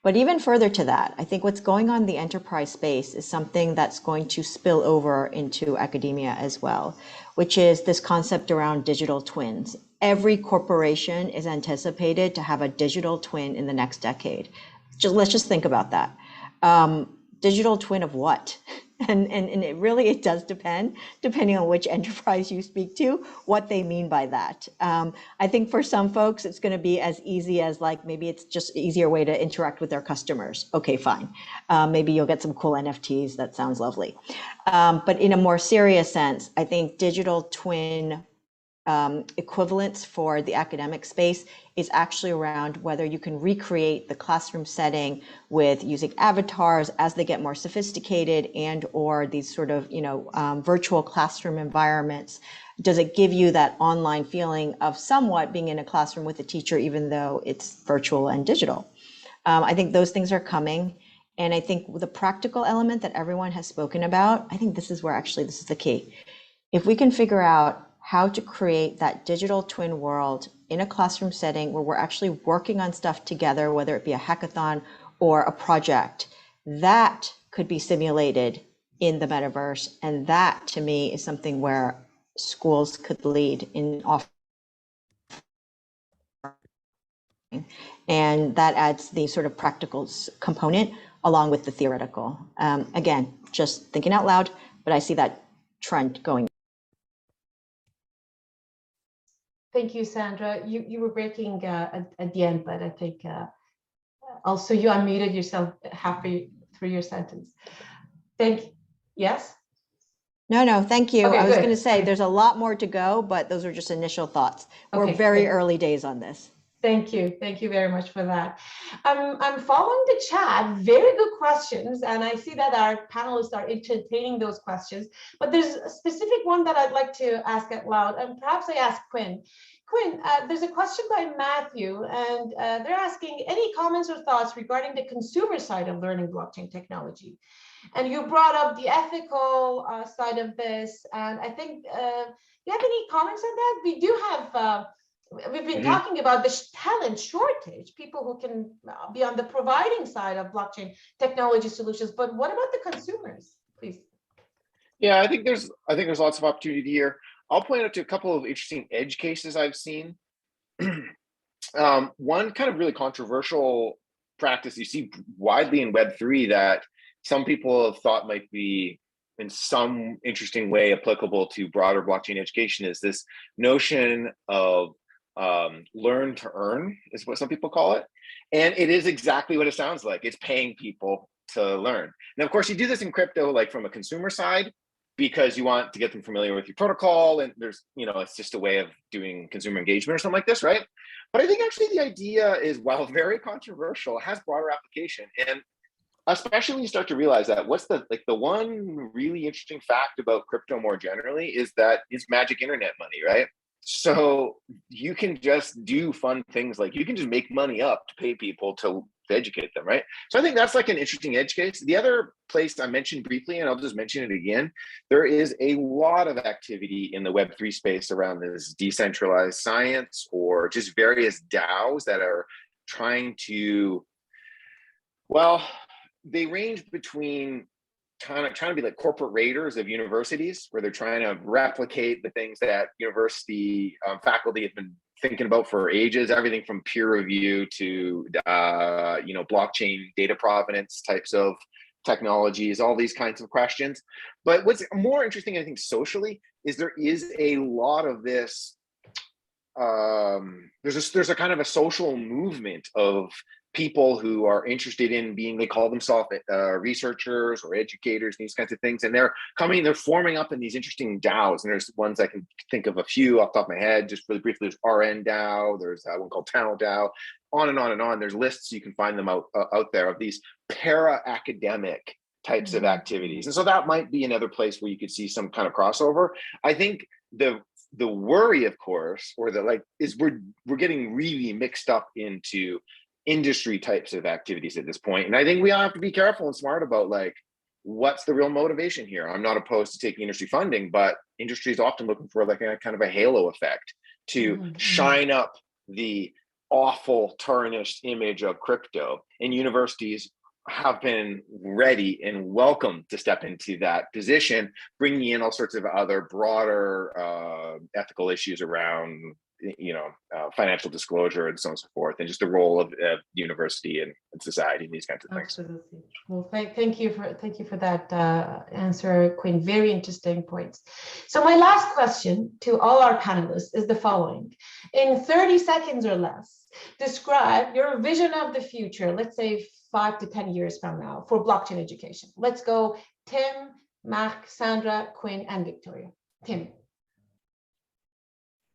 But even further to that, I think what's going on in the enterprise space is something that's going to spill over into academia as well, which is this concept around digital twins. Every corporation is anticipated to have a digital twin in the next decade. Let's just think about that. Digital twin of what? And it does depend, depending on which enterprise you speak to, what they mean by that. I think for some folks, it's going to be as easy as like, maybe it's just an easier way to interact with their customers. Okay, fine. Maybe you'll get some cool NFTs. That sounds lovely. But in a more serious sense, I think digital twin equivalents for the academic space is actually around whether you can recreate the classroom setting with using avatars as they get more sophisticated, and or these sort of virtual classroom environments. Does it give you that online feeling of somewhat being in a classroom with a teacher, even though it's virtual and digital? I think those things are coming. And I think the practical element that everyone has spoken about, I think this is the key. If we can figure out how to create that digital twin world in a classroom setting where we're actually working on stuff together, whether it be a hackathon or a project, that could be simulated in the metaverse. And that, to me, is something where schools could lead in offering And that adds the sort of practical component along with the theoretical. Again, just thinking out loud, but I see that trend going. Thank you, Sandra. You were breaking at the end, but I think also you unmuted yourself halfway through your sentence. Yes? No, thank you. Okay, I was good. going to say there's a lot more to go, but those are just initial thoughts. We're Okay, very good. early days on this. Thank you. Thank you very much for that. I'm following the chat. Very good questions. And I see that our panelists are entertaining those questions. But there's a specific one that I'd like to ask out loud. And perhaps I ask Quinn. Quinn, there's a question by Matthew. And they're asking any comments or thoughts regarding the consumer side of learning blockchain technology. And you brought up the ethical side of this. And I think, do you have any comments on that? We do have... We've been talking about the talent shortage, people who can be on the providing side of blockchain technology solutions, but what about the consumers, please? Yeah, I think there's lots of opportunity here. I'll point out to a couple of interesting edge cases I've seen. One kind of really controversial practice you see widely in Web3 that some people have thought might be in some interesting way applicable to broader blockchain education is this notion of learn to earn is what some people call it. And it is exactly what it sounds like. It's paying people to learn. Now, of course, you do this in crypto, like from a consumer side, because you want to get them familiar with your protocol. And there's, it's just a way of doing consumer engagement or something like this, right? But I think actually the idea is, while very controversial, has broader application. And especially when you start to realize that what's the one really interesting fact about crypto more generally is that it's magic internet money, right? So you can just do fun things, like you can just make money up to pay people to educate them, right? So I think that's like an interesting edge case. The other place I mentioned briefly, and I'll just mention it again, there is a lot of activity in the Web3 space around this decentralized science or just various DAOs that are trying to, well, they range between trying to be like corporate raiders of universities, where they're trying to replicate the things that university faculty have been thinking about for ages, everything from peer review to blockchain data provenance types of technologies, all these kinds of questions. But what's more interesting, I think, socially, is there is a lot of this. There's a kind of a social movement of people who are interested in being, they call themselves researchers or educators, these kinds of things. And they're forming up in these interesting DAOs. And there's ones I can think of a few off the top of my head, just really briefly. There's RN DAO, there's one called Tunnel DAO, on and on and on. There's lists, you can find them out there, of these para-academic types of activities. And so that might be another place where you could see some kind of crossover. I think the worry, of course, or is we're getting really mixed up into industry types of activities at this point. And I think we all have to be careful and smart about what's the real motivation here. I'm not opposed to taking industry funding, but industry is often looking for a kind of a halo effect to shine up the awful tarnished image of crypto. And universities have been ready and welcome to step into that position, bringing in all sorts of other broader ethical issues around financial disclosure and so on and so forth, and just the role of university and society and these kinds of things. Absolutely. Well, thank you for that answer, Quinn. Very interesting points. So my last question to all our panelists is the following: in 30 seconds or less, describe your vision of the future. Let's say 5 to 10 years from now for blockchain education. Let's go, Tim, Marc, Sandra, Quinn, and Victoria. Tim.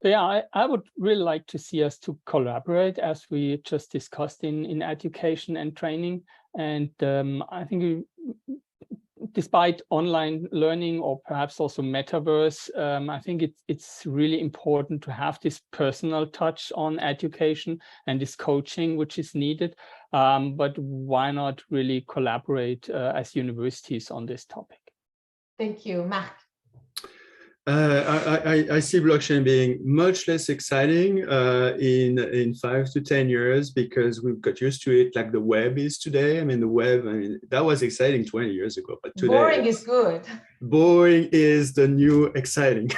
Yeah, I would really like to see us to collaborate, as we just discussed in education and training. And I think despite online learning or perhaps also metaverse, I think it's really important to have this personal touch on education and this coaching which is needed. But why not really collaborate as universities on this topic? Thank you, Marc. I see blockchain being much less exciting in 5 to 10 years, because we've got used to it like the web is today. I mean, the web, that was exciting 20 years ago, but today— boring is good. Boring is the new exciting.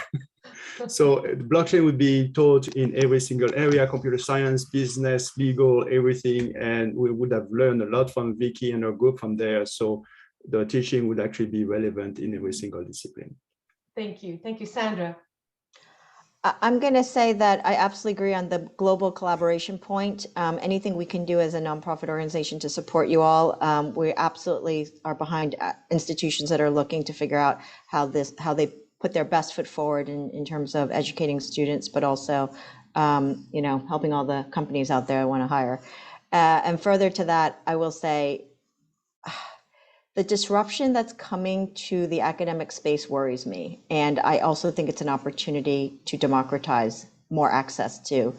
So blockchain would be taught in every single area, computer science, business, legal, everything. And we would have learned a lot from Vicky and her group from there. So the teaching would actually be relevant in every single discipline. Thank you. Thank you, Sandra. I'm going to say that I absolutely agree on the global collaboration point. Anything we can do as a nonprofit organization to support you all, we absolutely are behind institutions that are looking to figure out how they put their best foot forward in terms of educating students, but also, helping all the companies out there that want to hire. And further to that, I will say, the disruption that's coming to the academic space worries me. And I also think it's an opportunity to democratize more access to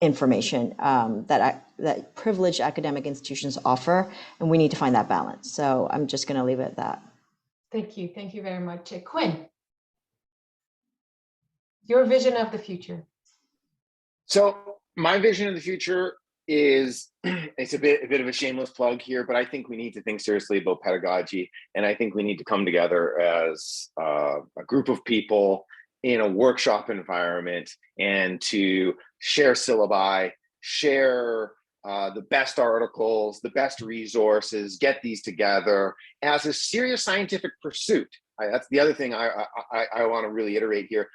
information that privileged academic institutions offer. And we need to find that balance. So I'm just going to leave it at that. Thank you. Thank you very much. Quinn, your vision of the future. So my vision of the future is, it's a bit of a shameless plug here, but I think we need to think seriously about pedagogy. And I think we need to come together as a group of people in a workshop environment and to share syllabi, share the best articles, the best resources, get these together as a serious scientific pursuit. That's the other thing I want to really iterate here.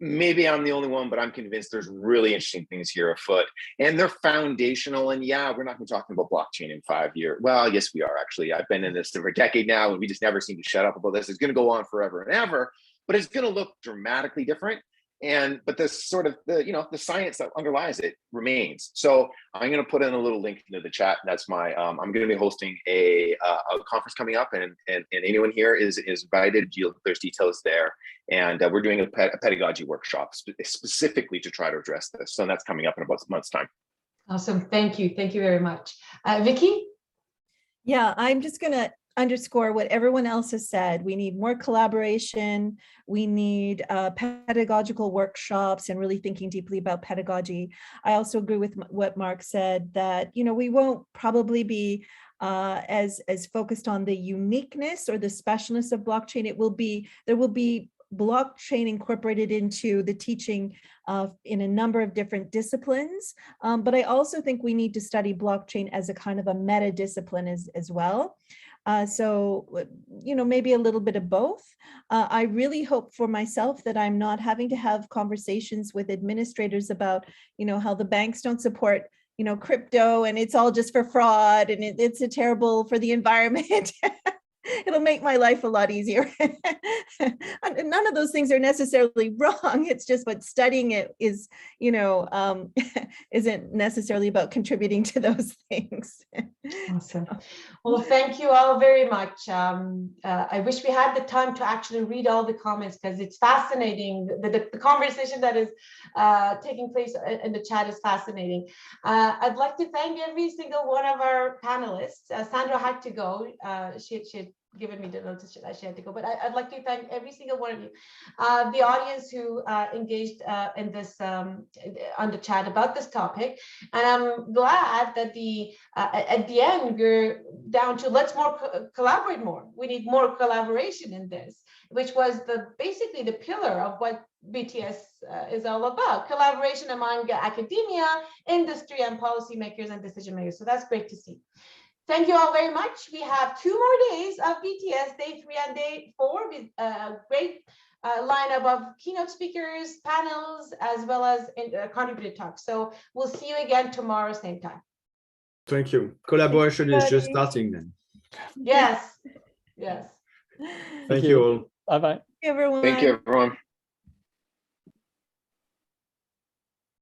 Maybe I'm the only one, but I'm convinced there's really interesting things here afoot, and they're foundational. And yeah, we're not going to be talking about blockchain in 5 years. Well, yes, we are actually. I've been in this for a decade now, and we just never seem to shut up about this. It's going to go on forever and ever, but it's going to look dramatically different. But the sort of the science that underlies it remains. So I'm going to put in a little link into the chat. That's my I'm going to be hosting a conference coming up, and anyone here is invited. There's details there, and we're doing a pedagogy workshop specifically to try to address this. So that's coming up in about a month's time. Awesome. Thank you. Thank you very much. Vicky? Yeah, I'm just going to underscore what everyone else has said. We need more collaboration. We need pedagogical workshops and really thinking deeply about pedagogy. I also agree with what Marc said, that we won't probably be as focused on the uniqueness or the specialness of blockchain. There will be blockchain incorporated into the teaching in a number of different disciplines. But I also think we need to study blockchain as a kind of a meta discipline as well. So, maybe a little bit of both. I really hope for myself that I'm not having to have conversations with administrators about, how the banks don't support, crypto, and it's all just for fraud, and it's a terrible for the environment. It'll make my life a lot easier. None of those things are necessarily wrong. It's just what studying it is, isn't necessarily about contributing to those things. Awesome. Well, thank you all very much. I wish we had the time to actually read all the comments, because it's fascinating. The conversation that is taking place in the chat is fascinating. I'd like to thank every single one of our panelists. Sandra had to go. She had given me the notice that she had to go, but I'd like to thank every single one of you, the audience who engaged in this on the chat about this topic. And I'm glad that at the end we're down to let's collaborate more. We need more collaboration in this, which was basically the pillar of what BTS is all about: collaboration among academia, industry, and policymakers and decision makers. So that's great to see. Thank you all very much. We have 2 more days of BTS, day 3 and day 4, with a great lineup of keynote speakers, panels, as well as contributed talks. So we'll see you again tomorrow, same time. Thank you. Collaboration is just starting then. Yes. Yes. Thank you all. Bye-bye. Everyone. Thank you, everyone.